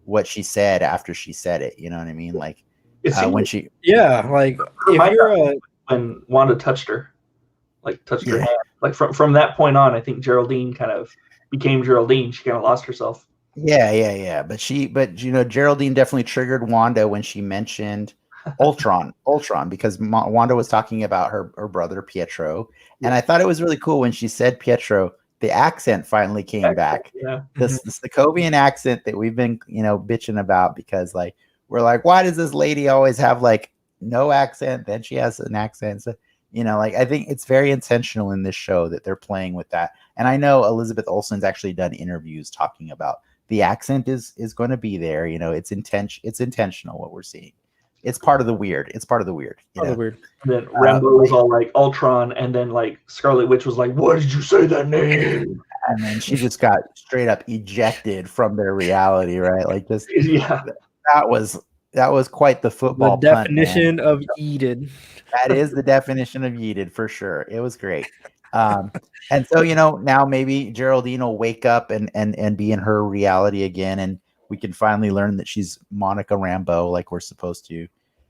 what she said after she said it. You know what I mean? Like when she like if you're when Wanda touched her, like touched her hand, like from that point on, I think Geraldine kind of became Geraldine. She kind of lost herself. Yeah. But Geraldine definitely triggered Wanda when she mentioned Ultron, because Wanda was talking about her brother Pietro, and I thought it was really cool when she said Pietro. The accent finally came back. Yeah, this Sokovian accent that we've been bitching about, because like we're like, why does this lady always have like no accent, then she has an accent? So, like I think it's very intentional in this show that they're playing with that. And I know Elizabeth Olsen's actually done interviews talking about the accent is going to be there. It's intentional what we're seeing. It's part of the weird. weird. And then Rambo was all like Ultron, and then like Scarlet Witch was like, "Why did you say that name?" And then she just got straight up ejected from their reality, right? Like just that was quite the football the definition punt, of yeeted. That is the definition of yeeted for sure. It was great. And so now maybe Geraldine will wake up and be in her reality again, and we can finally learn that she's Monica Rambeau like we're supposed to.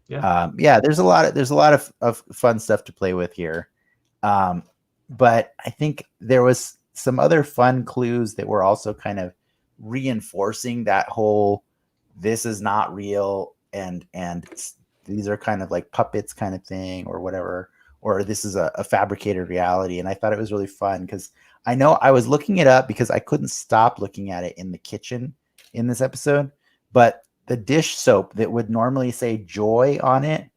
There's a lot of fun stuff to play with here. But I think there was some other fun clues that were also kind of reinforcing that whole this is not real and these are kind of like puppets kind of thing or whatever, or this is a fabricated reality. And I thought it was really fun because I know I was looking it up because I couldn't stop looking at it in the kitchen in this episode, but the dish soap that would normally say joy on it,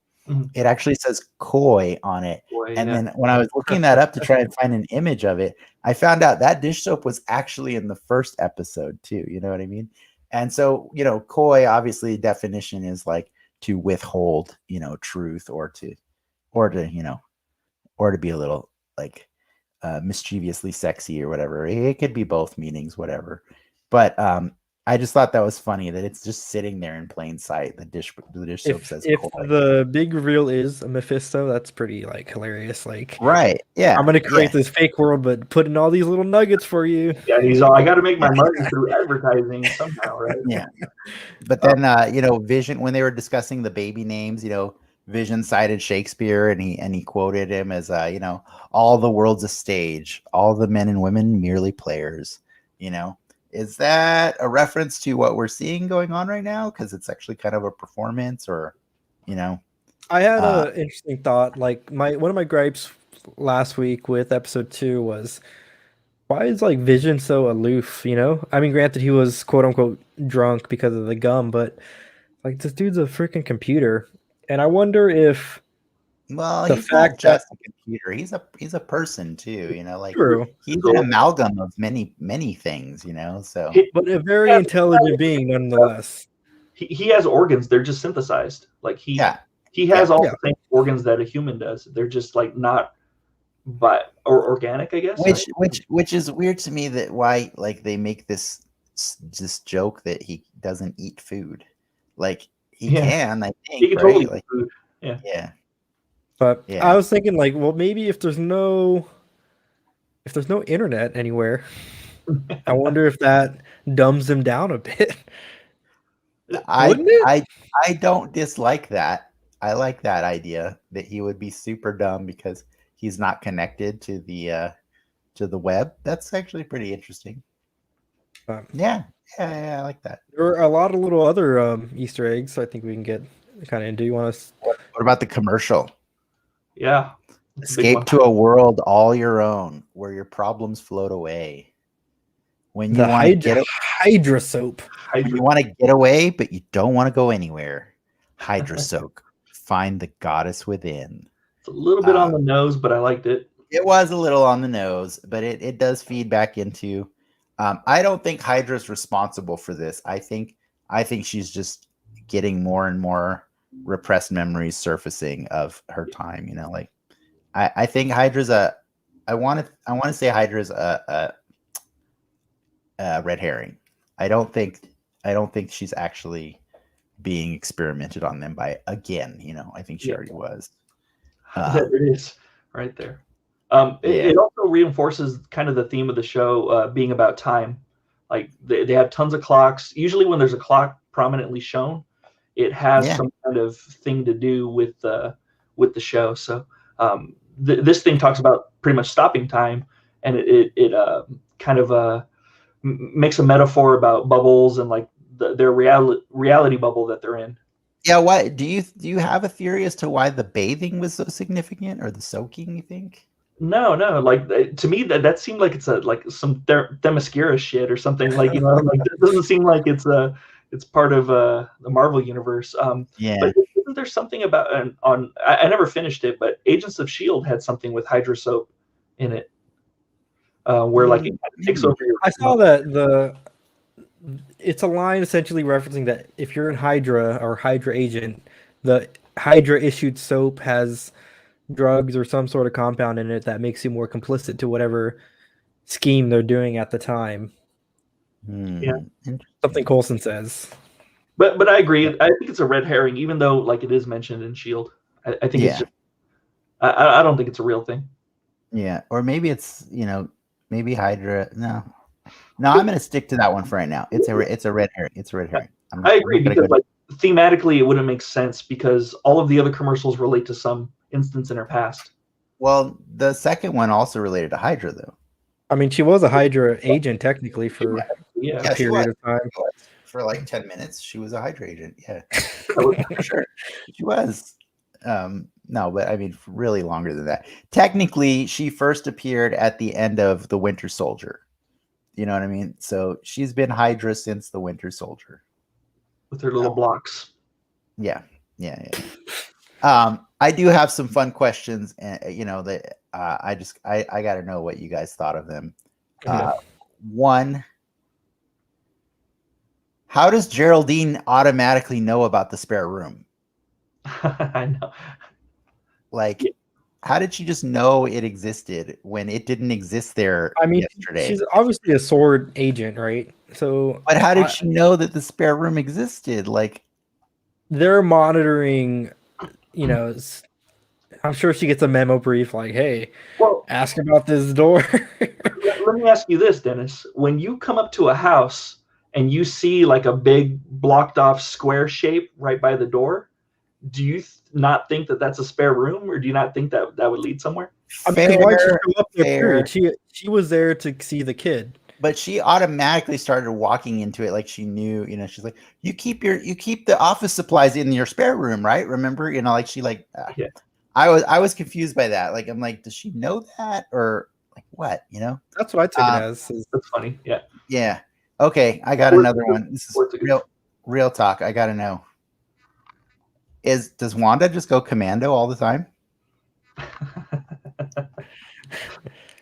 it actually says koi on it. Then when I was looking that up to try and find an image of it, I found out that dish soap was actually in the first episode too. You know what I mean? And so, koi, obviously definition is like to withhold, truth or to be a little like mischievously sexy or whatever. It could be both meanings, whatever. But I just thought that was funny that it's just sitting there in plain sight. The dish soap says if koi. the big reveal is a Mephisto, that's pretty like hilarious. Like, right? Yeah, I'm gonna create this fake world, but put in all these little nuggets for you. Yeah, he's all, I got to make my money through advertising somehow, right? Yeah. But then Vision, when they were discussing the baby names, Vision cited Shakespeare and he quoted him as all the world's a stage, all the men and women merely players. Is that a reference to what we're seeing going on right now? Because it's actually kind of a performance, or I had an interesting thought. Like one of my gripes last week with episode 2 was, why is like Vision so aloof? I mean, granted he was quote unquote drunk because of the gum, but like this dude's a freaking computer, and I wonder if he's not just a computer. He's a person too. Like true. He's an amalgam of many things. So but a very intelligent being nonetheless. He has organs. They're just synthesized. Like he has all the same organs that a human does. They're just like not, or organic, I guess. Which is weird to me, that why like they make this joke that he doesn't eat food. Like he can, I think. He can totally eat food. Yeah. But I was thinking, like, well, maybe if there's no internet anywhere, I wonder if that dumbs him down a bit. I don't dislike that. I like that idea that he would be super dumb because he's not connected to the web. That's actually pretty interesting. Yeah, I like that. There are a lot of little other Easter eggs I think we can get kind of into. You want to? What about the commercial? Yeah. Escape to a world all your own, where your problems float away. When you want to get Hydra soap. when you want to get away, but you don't want to go anywhere. Hydra soap. Find the goddess within. It's a little bit on the nose, but I liked it. It was a little on the nose, but it does feed back into. I don't think Hydra's responsible for this. I think she's just getting more and more repressed memories surfacing of her time. You know, like I think Hydra's I want to say Hydra's a red herring. I don't think she's actually being experimented on them by again. You know, I think she already was. There it is, right there. It also reinforces kind of the theme of the show being about time. Like they have tons of clocks. Usually, when there's a clock prominently shown, it has some kind of thing to do with the show. So this thing talks about pretty much stopping time, and it kind of makes a metaphor about bubbles and like their reality bubble that they're in. Yeah, why do you have a theory as to why the bathing was so significant, or the soaking? You think? No. Like to me, that seemed like it's some Themyscira shit or something. Like like it doesn't seem like it's part of the Marvel universe. But isn't there something about I never finished it, but Agents of S.H.I.E.L.D. had something with Hydra soap in it, where like it kind of takes over your. I saw that it's a line essentially referencing that if you're in Hydra or Hydra agent, the Hydra issued soap has drugs or some sort of compound in it that makes you more complicit to whatever scheme they're doing at the time. Yeah, something Coulson says. But I agree. I think it's a red herring, even though like it is mentioned in S.H.I.E.L.D. I think it's just, I don't think it's a real thing. Yeah, or maybe it's maybe Hydra. No, I'm going to stick to that one for right now. It's a red herring. It's a red herring. I agree because like thematically it wouldn't make sense because all of the other commercials relate to some instance in her past. Well, the second one also related to Hydra, though. I mean, she was a Hydra agent technically for a period of time. For like 10 minutes, she was a Hydra agent. Yeah, for sure. She was. No, but I mean, really longer than that. Technically, she first appeared at the end of The Winter Soldier. You know what I mean? So she's been Hydra since The Winter Soldier. With her little blocks. Yeah. I do have some fun questions, and that I got to know what you guys thought of them. One, how does Geraldine automatically know about the spare room? I know. Like, how did she just know it existed when it didn't exist there? I mean, yesterday? She's obviously a sword agent, right? So, but how did she know that the spare room existed? Like, they're monitoring. I'm sure she gets a memo brief like, "Hey, ask about this door." Let me ask you this, Dennis: when you come up to a house and you see like a big blocked off square shape right by the door, do you not think that that's a spare room, or do you not think that would lead somewhere? I mean, why'd she go up there? Period. She was there to see the kid. But she automatically started walking into it like she knew, she's like, you keep the office supplies in your spare room, right? Remember, I was confused by that. Like, I'm like, does she know that, or like what? That's what I took it as. That's funny. Yeah. Yeah. Okay, I got another one. This is real talk. I gotta know. Does Wanda just go commando all the time?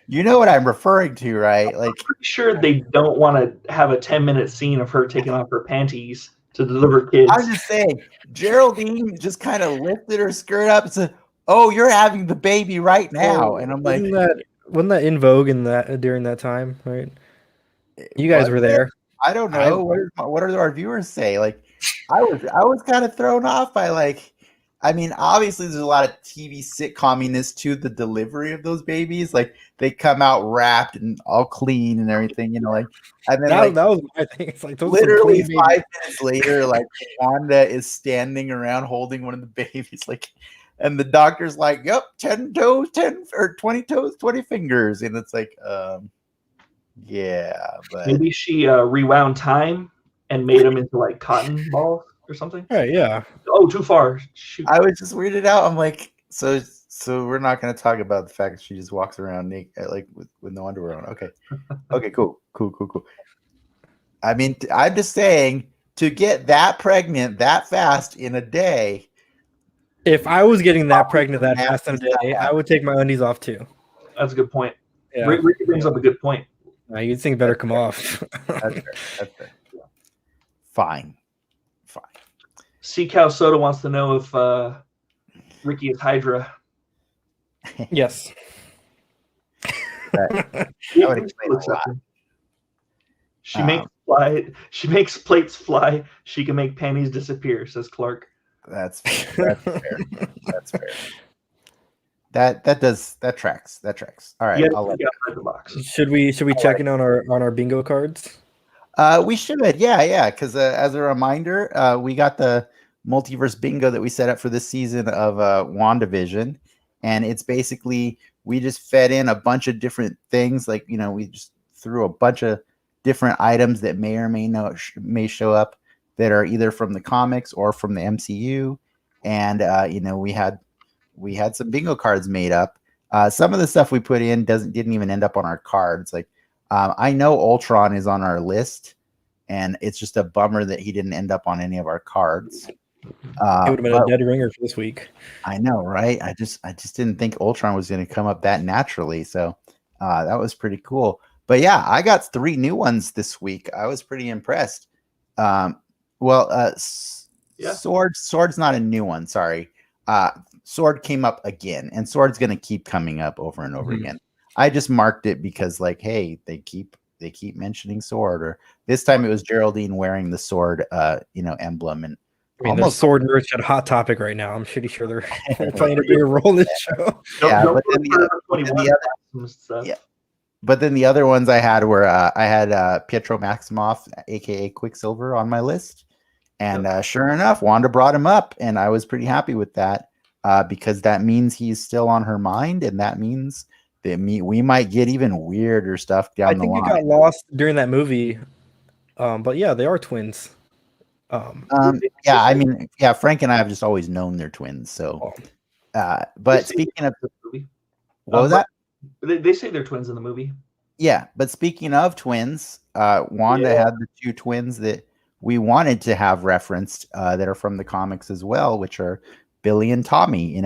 You know what I'm referring to, right? Like, I'm pretty sure they don't want to have a 10-minute scene of her taking off her panties to deliver kids. I'm just saying, Geraldine just kind of lifted her skirt up and said, "Oh, you're having the baby right now," and I'm like, wasn't that in vogue during that time, right? You guys were there. I don't know. What do our viewers say? Like, I was kind of thrown off by like. I mean, obviously, there's a lot of TV sitcominess to the delivery of those babies. Like, they come out wrapped and all clean and everything, and then that was my thing. It's like literally 5 minutes later, like Wanda is standing around holding one of the babies. Like, And the doctor's like, "Yep, 10 toes, 10 or 20 toes, 20 fingers," and it's like, yeah, but Maybe she rewound time and made them into like cotton balls or something. Right, yeah. Oh, too far. Shoot. I was just weirded out. I'm like, so we're not going to talk about the fact that she just walks around naked, like with no underwear on. Okay, cool. I mean, I'm just saying, to get that pregnant that fast in a day. If I was getting that pregnant that fast in a day, I would take my undies off too. That's a good point. Yeah. Ricky brings up a good point. You'd think better come off. That's fair. Yeah. Fine. Sea Cow Soda wants to know if Ricky is Hydra. Yes. That would explain a lot. She makes plates fly. She can make panties disappear, says Clark. That's fair. That's fair. That tracks. All right. Yeah, I'll let the box. Should we check in on our bingo cards? We should, yeah. Because as a reminder, we got the multiverse bingo that we set up for this season of WandaVision, and it's basically we just fed in a bunch of different things, like we just threw a bunch of different items that may or may show up that are either from the comics or from the MCU, and we had some bingo cards made up. Some of the stuff we put in didn't even end up on our cards. Like I know Ultron is on our list, and it's just a bummer that he didn't end up on any of our cards. It would have been a dead ringer for this week. I know, right? I just didn't think Ultron was going to come up that naturally. So that was pretty cool. But yeah, I got 3 new ones this week. I was pretty impressed. Sword's not a new one. Sorry. Sword came up again, and Sword's going to keep coming up over and over again. I just marked it because, like, hey, they keep mentioning Sword. Or this time it was Geraldine wearing the Sword, emblem. And I mean, the Sword merch at Hot Topic right now. I'm pretty sure they're playing a bigger role in this show. But then the other ones I had were I had Pietro Maximoff, aka Quicksilver, on my list, and sure enough, Wanda brought him up, and I was pretty happy with that because that means he's still on her mind, and that means that we might get even weirder stuff down the line. I think you got lost during that movie, but yeah, they are twins. Frank and I have just always known they're twins. So, but speaking of, what was that? They say they're twins in the movie. Yeah, but speaking of twins, Wanda had the 2 twins that we wanted to have referenced that are from the comics as well, which are Billy and Tommy.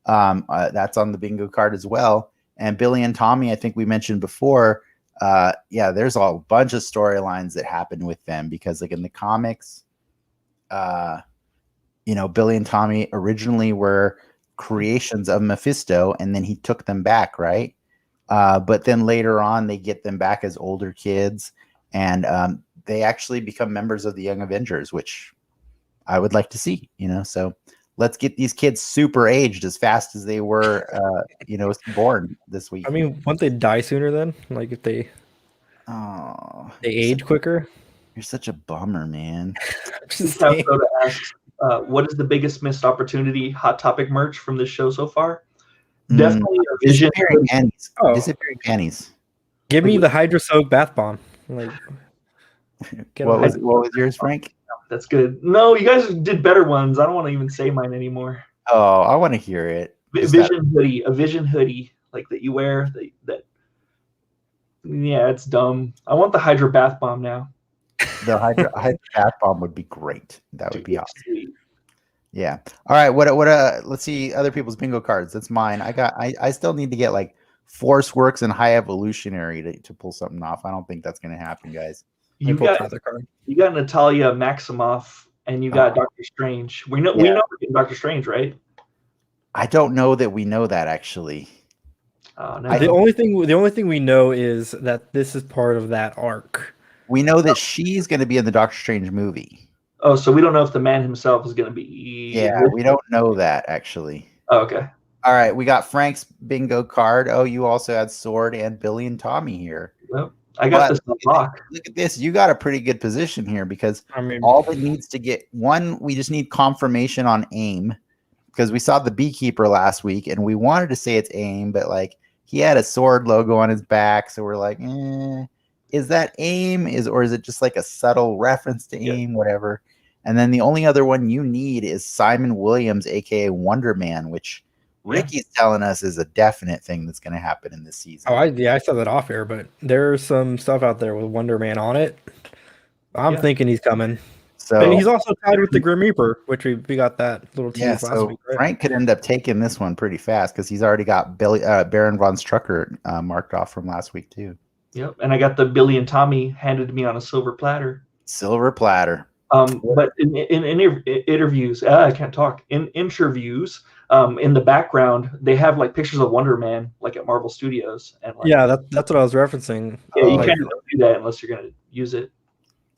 That's on the bingo card as well. And Billy and Tommy, I think we mentioned before. There's a bunch of storylines that happen with them because, like in the comics, Billy and Tommy originally were creations of Mephisto, and then he took them back, right? But then later on, they get them back as older kids, and they actually become members of the Young Avengers, which I would like to see. So let's get these kids super aged as fast as they were, born this week. I mean, won't they die sooner then? Like if they age quicker? You're such a bummer, man. Asks, what is the biggest missed opportunity Hot Topic merch from this show so far? Definitely a Vision panties. Disappearing panties. Give me the Hydra Soak bath bomb. Like, what was yours, Frank? That's good. No, you guys did better ones. I don't want to even say mine anymore. Oh, I want to hear it. Hoodie, a Vision hoodie like that you wear. It's dumb. I want the Hydra bath bomb now. The Hydra bath bomb would be great. That would be awesome. Sweet. Yeah. All right. What? Let's see other people's bingo cards. That's mine. I still need to get like Force Works and High Evolutionary to pull something off. I don't think that's going to happen, guys. You got Natalia Maximoff and you got Doctor Strange. We know Doctor Strange, right? I don't know that we know that actually. No. The only thing we know is that this is part of that arc. We know that she's going to be in the Doctor Strange movie. Oh, so we don't know if the man himself is going to be. Yeah, we don't know that actually. Oh, okay. All right, we got Frank's bingo card. Oh, you also had Sword and Billy and Tommy here. Yep. I got this block. Look at this. You got a pretty good position here because all that needs to get one, we just need confirmation on AIM because we saw the beekeeper last week, and we wanted to say it's AIM, but like he had a sword logo on his back, so we're like, is that AIM? Or is it just like a subtle reference to AIM? Whatever. And then the only other one you need is Simon Williams, aka Wonder Man, which Ricky's telling us is a definite thing that's going to happen in this season. Oh, I saw that off air, but there's some stuff out there with Wonder Man on it. I'm thinking he's coming. So and he's also tied with the Grim Reaper, which we got that little tease last week. Right? Frank could end up taking this one pretty fast because he's already got Baron von Strucker marked off from last week too. Yep, and I got the Billy and Tommy handed to me on a silver platter. Silver platter. But in interviews, I can't talk. In interviews, in the background, they have like pictures of Wonder Man, like at Marvel Studios, and like, that's what I was referencing. Yeah, you can't do that unless you're going to use it.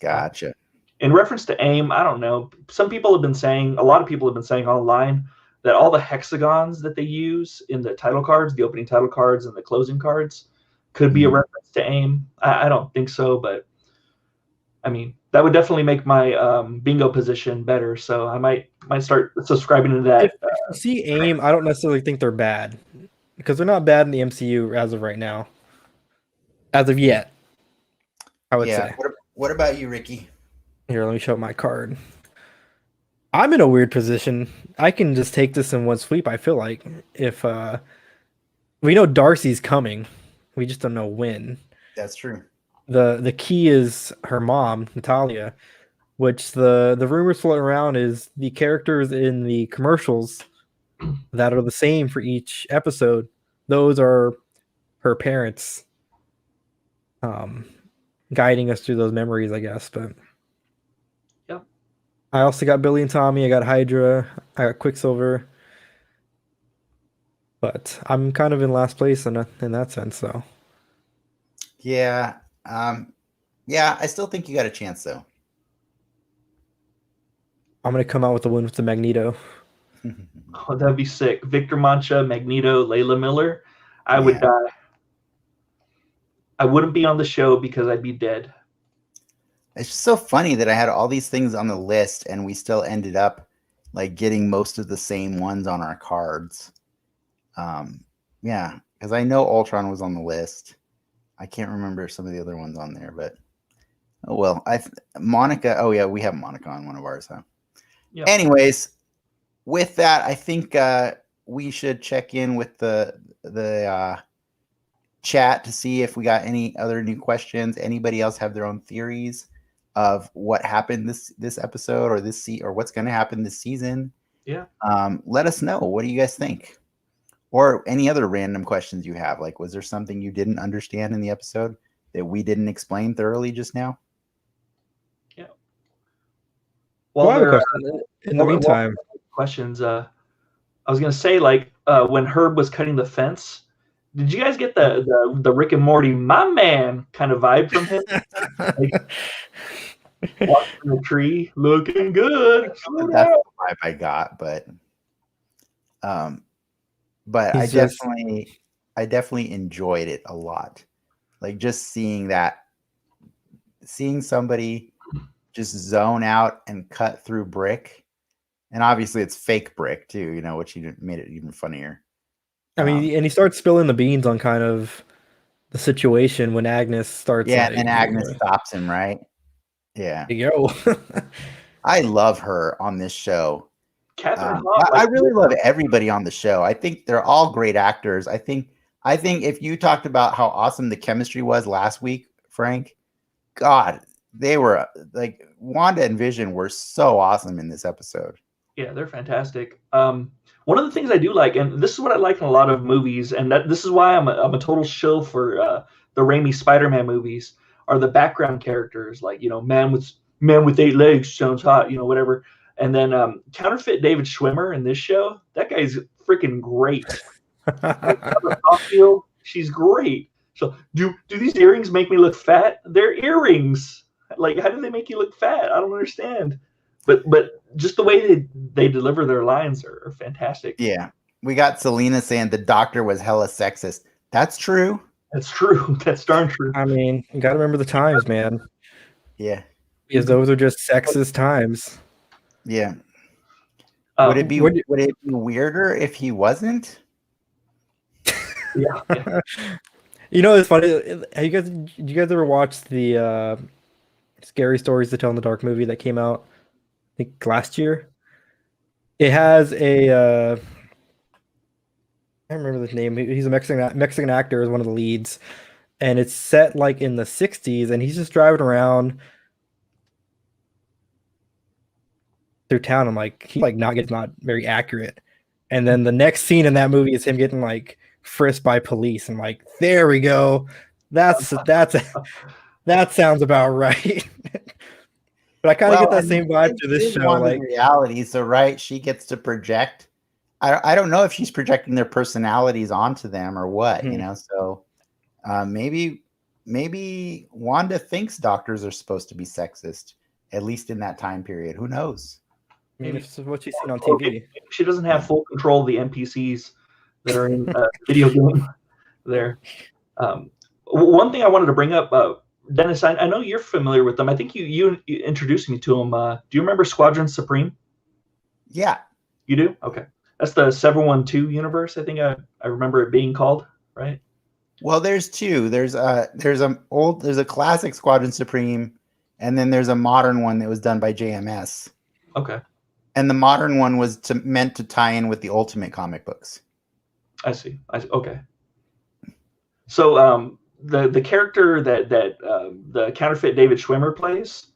Gotcha. In reference to AIM, I don't know. Some people have been saying, a lot of people have been saying online that all the hexagons that they use in the title cards, the opening title cards and the closing cards, could be a reference to AIM. I don't think so, but I mean, that would definitely make my bingo position better. So I might start subscribing to that. If you see AIM, I don't necessarily think they're bad because they're not bad in the MCU as of right now. As of yet, I would say. What about you, Ricky? Here, let me show my card. I'm in a weird position. I can just take this in one sweep, I feel like. If we know Darcy's coming. We just don't know when. That's true. The key is her mom, Natalia, which the rumors floating around is the characters in the commercials that are the same for each episode. Those are her parents guiding us through those memories, I guess. But yep. I also got Billy and Tommy. I got Hydra. I got Quicksilver. But I'm kind of in last place in that sense, so. Yeah. I still think you got a chance, though. I'm going to come out with the win with the Magneto. Oh, that'd be sick. Victor Mancha, Magneto, Layla Miller. I would die. I wouldn't be on the show because I'd be dead. It's just so funny that I had all these things on the list and we still ended up like getting most of the same ones on our cards. Because I know Ultron was on the list. I can't remember some of the other ones on there, but oh well. Monica. Oh yeah, we have Monica on one of ours, huh? Yep. Anyways, with that, I think we should check in with the chat to see if we got any other new questions. Anybody else have their own theories of what happened this episode or what's going to happen this season? Yeah. Let us know. What do you guys think? Or any other random questions you have. Like, was there something you didn't understand in the episode that we didn't explain thoroughly just now? Yeah. Well, in the meantime, questions. I was gonna say, like, when Herb was cutting the fence, did you guys get the Rick and Morty, my man, kind of vibe from him? Like, walking the tree, looking good. That's the vibe I got, but I definitely enjoyed it a lot. Like just seeing somebody just zone out and cut through brick. And obviously it's fake brick too, which made it even funnier. I mean, and he starts spilling the beans on kind of the situation when Agnes starts. Yeah, and Agnes stops him, right? Yeah. Yo. I love her on this show. Catherine I really love everybody on the show. I think they're all great actors. I think if you talked about how awesome the chemistry was last week, Frank, God, they were like Wanda and Vision were so awesome in this episode. Yeah, they're fantastic. One of the things I do like, and this is what I like in a lot of movies, and this is why I'm a total shill for the Raimi Spider-Man movies, are the background characters, like man with 8 legs sounds hot, whatever. And then counterfeit David Schwimmer in this show, that guy's freaking great. She's great. So do these earrings make me look fat? They're earrings. Like, how do they make you look fat? I don't understand. But just the way they deliver their lines are fantastic. Yeah. We got Selena saying the doctor was hella sexist. That's true. That's true. That's darn true. I mean, you got to remember the times, man. Yeah. Because those are just sexist times. Yeah. Would it be weirder if he wasn't? Yeah. You know, it's funny. Did you guys ever watch the Scary Stories to Tell in the Dark movie that came out, I think last year? It has a I don't remember the name. He's a Mexican actor, is one of the leads, and it's set like in the 60s, and he's just driving around through town. I'm like, he's like not very accurate. And then the next scene in that movie is him getting like frisked by police. I'm like, there we go. That sounds about right. But I kind of get that same vibe to this show. Like reality, so right, she gets to project. I don't know if she's projecting their personalities onto them or what, you know. So maybe Wanda thinks doctors are supposed to be sexist, at least in that time period. Who knows? Maybe it's what she's seen on TV. She doesn't have full control of the NPCs that are in the video game there. One thing I wanted to bring up, Dennis, I know you're familiar with them. I think you introduced me to them. Do you remember Squadron Supreme? Yeah. You do? Okay. That's the 712 universe, I think I remember it being called, right? Well, there's two. There's a classic Squadron Supreme, and then there's a modern one that was done by JMS. Okay. And the modern one was meant to tie in with the Ultimate comic books. I see. Okay. So the character that the counterfeit David Schwimmer plays,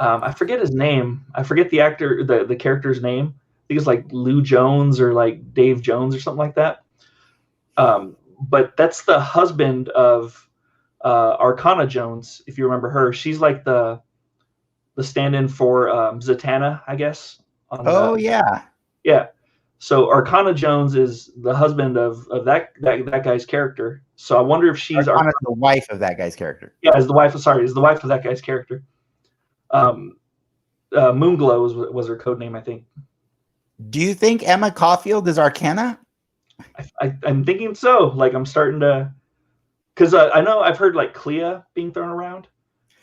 I forget his name. I forget the actor, the character's name. I think it's like Lou Jones or like Dave Jones or something like that. But that's the husband of Arcana Jones, if you remember her. She's like the stand-in for Zatanna, I guess. Yeah. Yeah. So Arcana Jones is the husband of that guy's character. So I wonder if she's Arcana's the wife of that guy's character. Yeah, is the wife of that guy's character. Moonglow was her code name, I think. Do you think Emma Caulfield is Arcana? I'm thinking so. Like I'm starting to, because I know I've heard like Clea being thrown around.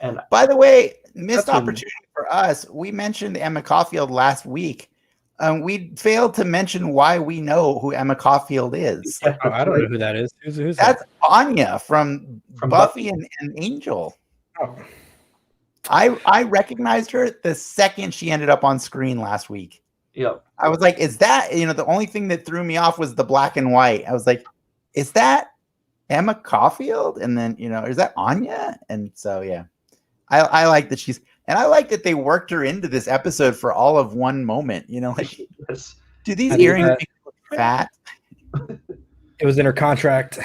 And by the way, missed opportunity for us. We mentioned Emma Caulfield last week. We failed to mention why we know who Emma Caulfield is. Oh, I don't know who that is. Who's That's that? Anya from Buffy and Angel. Oh. I recognized her the second she ended up on screen last week. Yep. I was like, is that, the only thing that threw me off was the black and white. I was like, is that Emma Caulfield? And then, is that Anya? And so, yeah, I like that and I like that they worked her into this episode for all of one moment, like, yes. Do these earrings make her look fat? It was in her contract.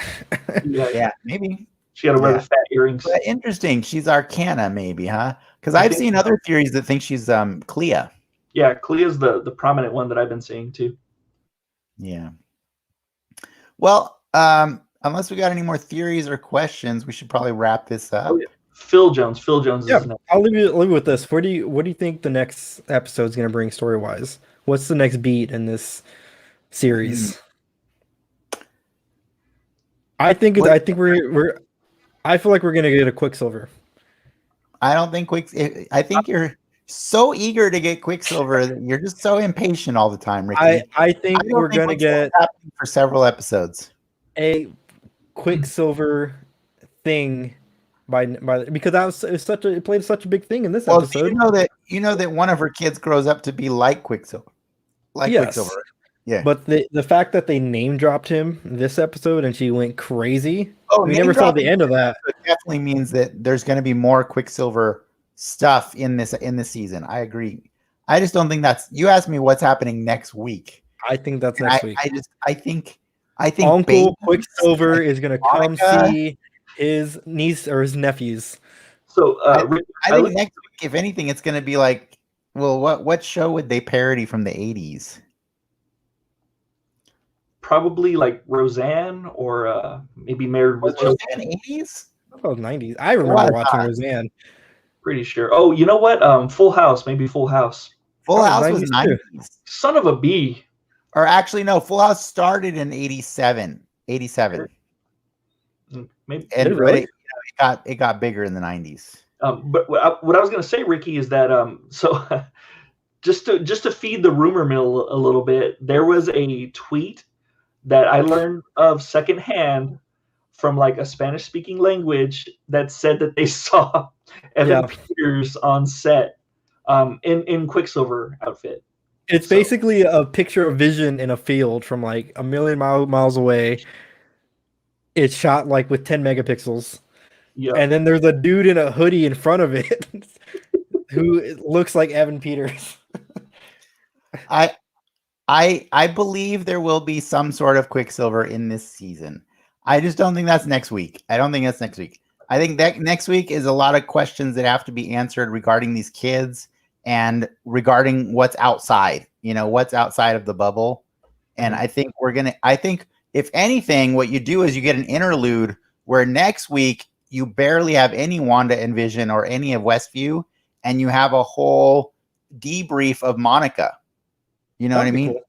Yeah, maybe. She had to wear the fat earrings. But interesting. She's Arcana, maybe, huh? Because I've seen other theories that think she's Clea. Yeah, Clea's the prominent one that I've been seeing too. Yeah. Well, unless we got any more theories or questions, we should probably wrap this up. Oh, yeah. Phil Jones. Yeah, I'll leave you with this. What do you think the next episode is going to bring story wise? What's the next beat in this series? I feel like we're going to get a Quicksilver. I don't think I think you're so eager to get Quicksilver that you're just so impatient all the time, Ricky. I think we're going to get for several episodes a Quicksilver thing because it played such a big thing in this episode. You know that one of her kids grows up to be like Quicksilver. Quicksilver. Yeah. But the fact that they name dropped him this episode and she went crazy. We never saw the end of that. It definitely means that there's going to be more Quicksilver stuff in this season. I agree. I just don't think you asked me what's happening next week. I think that's next week. I think Uncle Quicksilver is going to come see his niece or his nephews. So I think next week, if anything, it's going to be like, well, what show would they parody from the 80s? Probably like Roseanne or maybe Married with Children. 80s? Oh, 90s. I remember watching Roseanne. Pretty sure. Oh, you know what? Full House. Maybe Full House. Full House was 90s. Son of a bee. Or actually, no. Full House started in 87. Maybe. And really? It got bigger in the 90s. But what I was going to say, Ricky, is that just to feed the rumor mill a little bit, there was a tweet that I learned of secondhand from like a Spanish speaking language that said that they saw Evan Peters on set in Quicksilver outfit. It's basically a picture of Vision in a field from like a million miles away. It's shot like with 10 megapixels. Yeah. And then there's a dude in a hoodie in front of it who looks like Evan Peters. I believe there will be some sort of Quicksilver in this season. I just don't think that's next week. I don't think that's next week. I think that next week is a lot of questions that have to be answered regarding these kids and regarding what's outside, what's outside of the bubble. And I think I think if anything, what you do is you get an interlude where next week you barely have any Wanda and Vision or any of Westview, and you have a whole debrief of Monica. You know what I mean? Cool.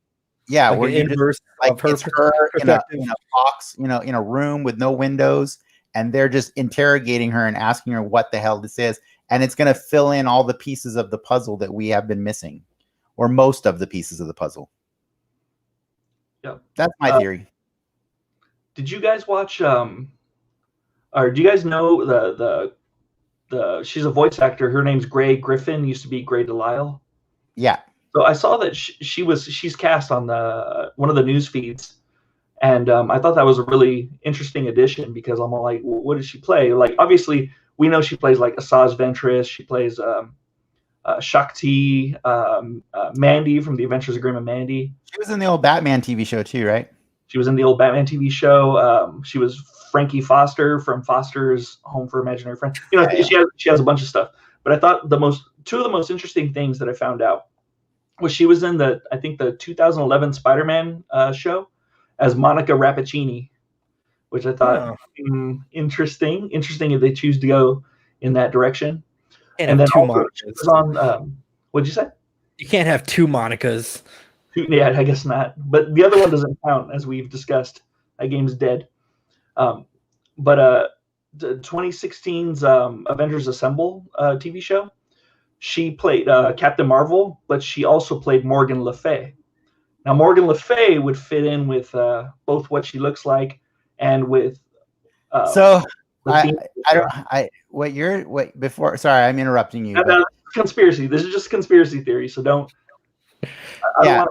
Yeah, like where you just like it's her in a box, in a room with no windows, and they're just interrogating her and asking her what the hell this is, and it's going to fill in all the pieces of the puzzle that we have been missing, or most of the pieces of the puzzle. Yeah, that's my theory. Did you guys watch? Or do you guys know the? She's a voice actor. Her name's Gray Griffin. Used to be Gray Delisle. Yeah. So I saw that she's cast on one of the news feeds, and I thought that was a really interesting addition because I'm all like, well, what does she play? Like, obviously, we know she plays like Asajj Ventress. She plays Shakti, Mandy from the Adventures of Grim and Mandy. She was in the old Batman TV show too, right? She was in the old Batman TV show. She was Frankie Foster from Foster's Home for Imaginary Friends. She has a bunch of stuff. But I thought two of the most interesting things that I found out was she was in the 2011 Spider-Man show as Monica Rappaccini, which I thought interesting if they choose to go in that direction. And then also she was on what'd you say? You can't have two Monicas. Yeah, I guess not. But the other one doesn't count, as we've discussed. That game's dead. But the 2016's Avengers Assemble TV show, she played Captain Marvel, but she also played Morgan Le Fay. Now, Morgan Le Fay would fit in with both what she looks like and with. Sorry, I'm interrupting you. Conspiracy. This is just conspiracy theory, so don't. I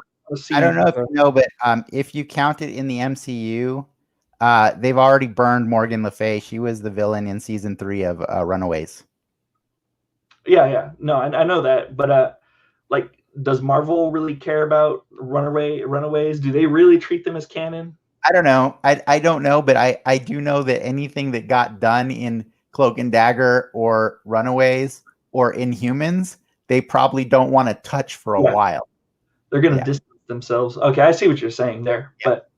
don't know if you know, but if you count it in the MCU, they've already burned Morgan Le Fay. She was the villain in season 3 of Runaways. Yeah. No, I know that, but like, does Marvel really care about Runaways? Do they really treat them as canon? I don't know. I don't know, but I do know that anything that got done in Cloak and Dagger or Runaways or Inhumans, they probably don't want to touch for a while. They're going to distance themselves. Okay, I see what you're saying there, but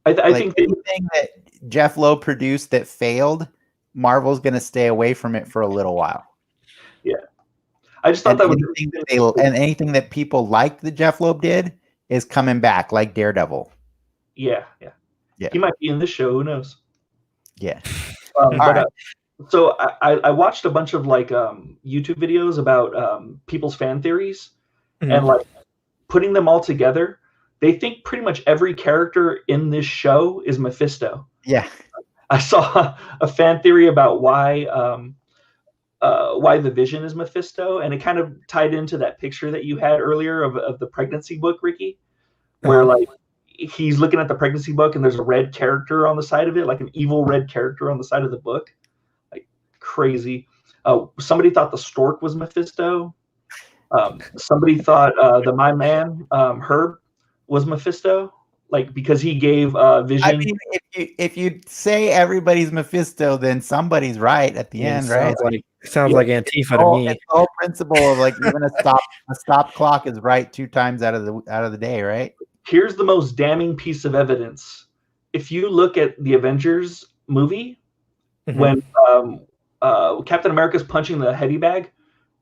I think anything that Jeff Loeb produced that failed, Marvel's going to stay away from it for a little while. Yeah, I just thought anything that people liked that Jeff Loeb did is coming back, like Daredevil. Yeah. He might be in this show. Who knows? Yeah. So I watched a bunch of like YouTube videos about people's fan theories, and like putting them all together. They think pretty much every character in this show is Mephisto. Yeah. I saw a fan theory about why the Vision is Mephisto, and it kind of tied into that picture that you had earlier of the pregnancy book, Ricky, where like he's looking at the pregnancy book and there's a red character on the side of it, like an evil red character on the side of the book. Like, crazy. Somebody thought the stork was Mephisto. Somebody thought the my man Herb was Mephisto, like, because he gave Vision. I mean, if you say everybody's Mephisto, then somebody's right at the end, right? Sounds like Antifa to me. It's the whole principle of like even a stop clock is right 2 times out of the day, right? Here's the most damning piece of evidence. If you look at the Avengers movie, when Captain America's punching the heady bag,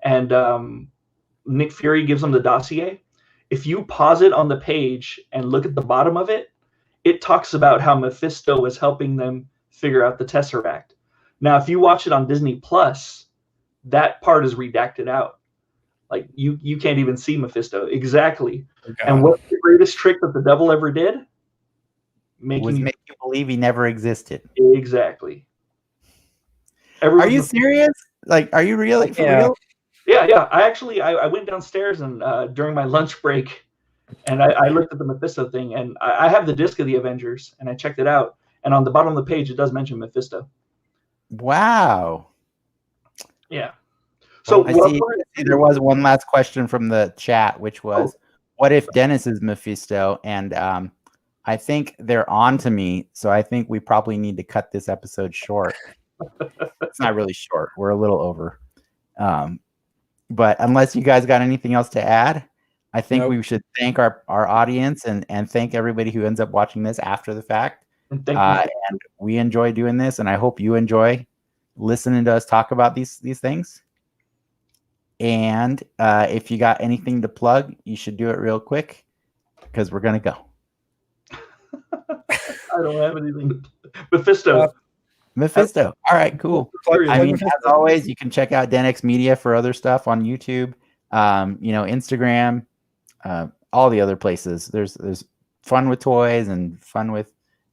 and Nick Fury gives him the dossier, if you pause it on the page and look at the bottom of it, it talks about how Mephisto was helping them figure out the Tesseract. Now, if you watch it on Disney Plus, that part is redacted out. Like you can't even see Mephisto. Exactly. Oh, And God. what's the greatest trick that the devil ever did? Was Making you make you believe he never existed. exactly. Are you serious? Like, are you really for Yeah. real? Yeah. I went downstairs and during my lunch break, and I looked at the Mephisto thing, and I have the disc of the Avengers, and I checked it out, and on the bottom of the page it does mention Mephisto. Wow. Yeah. So I see there was one last question from the chat, which was, what if Dennis is Mephisto? And I think they're on to me, so I think we probably need to cut this episode short. It's not really short. We're a little over. But unless you guys got anything else to add, I think we should thank our audience and thank everybody who ends up watching this after the fact. And we enjoy doing this, and I hope you enjoy listening to us talk about these things. And if you got anything to plug, you should do it real quick because we're gonna go. I don't have anything. Mephisto. Mephisto. All right, cool. I mean, as always, you can check out DenX Media for other stuff on YouTube, Instagram, all the other places. There's fun with toys and fun with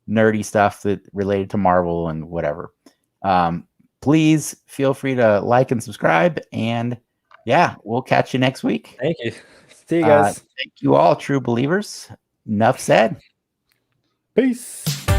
nerdy stuff that related to Marvel and whatever. Please feel free to like and subscribe, and yeah, we'll catch you next week. Thank you. See you guys. Thank you all, true believers. Enough said. Peace.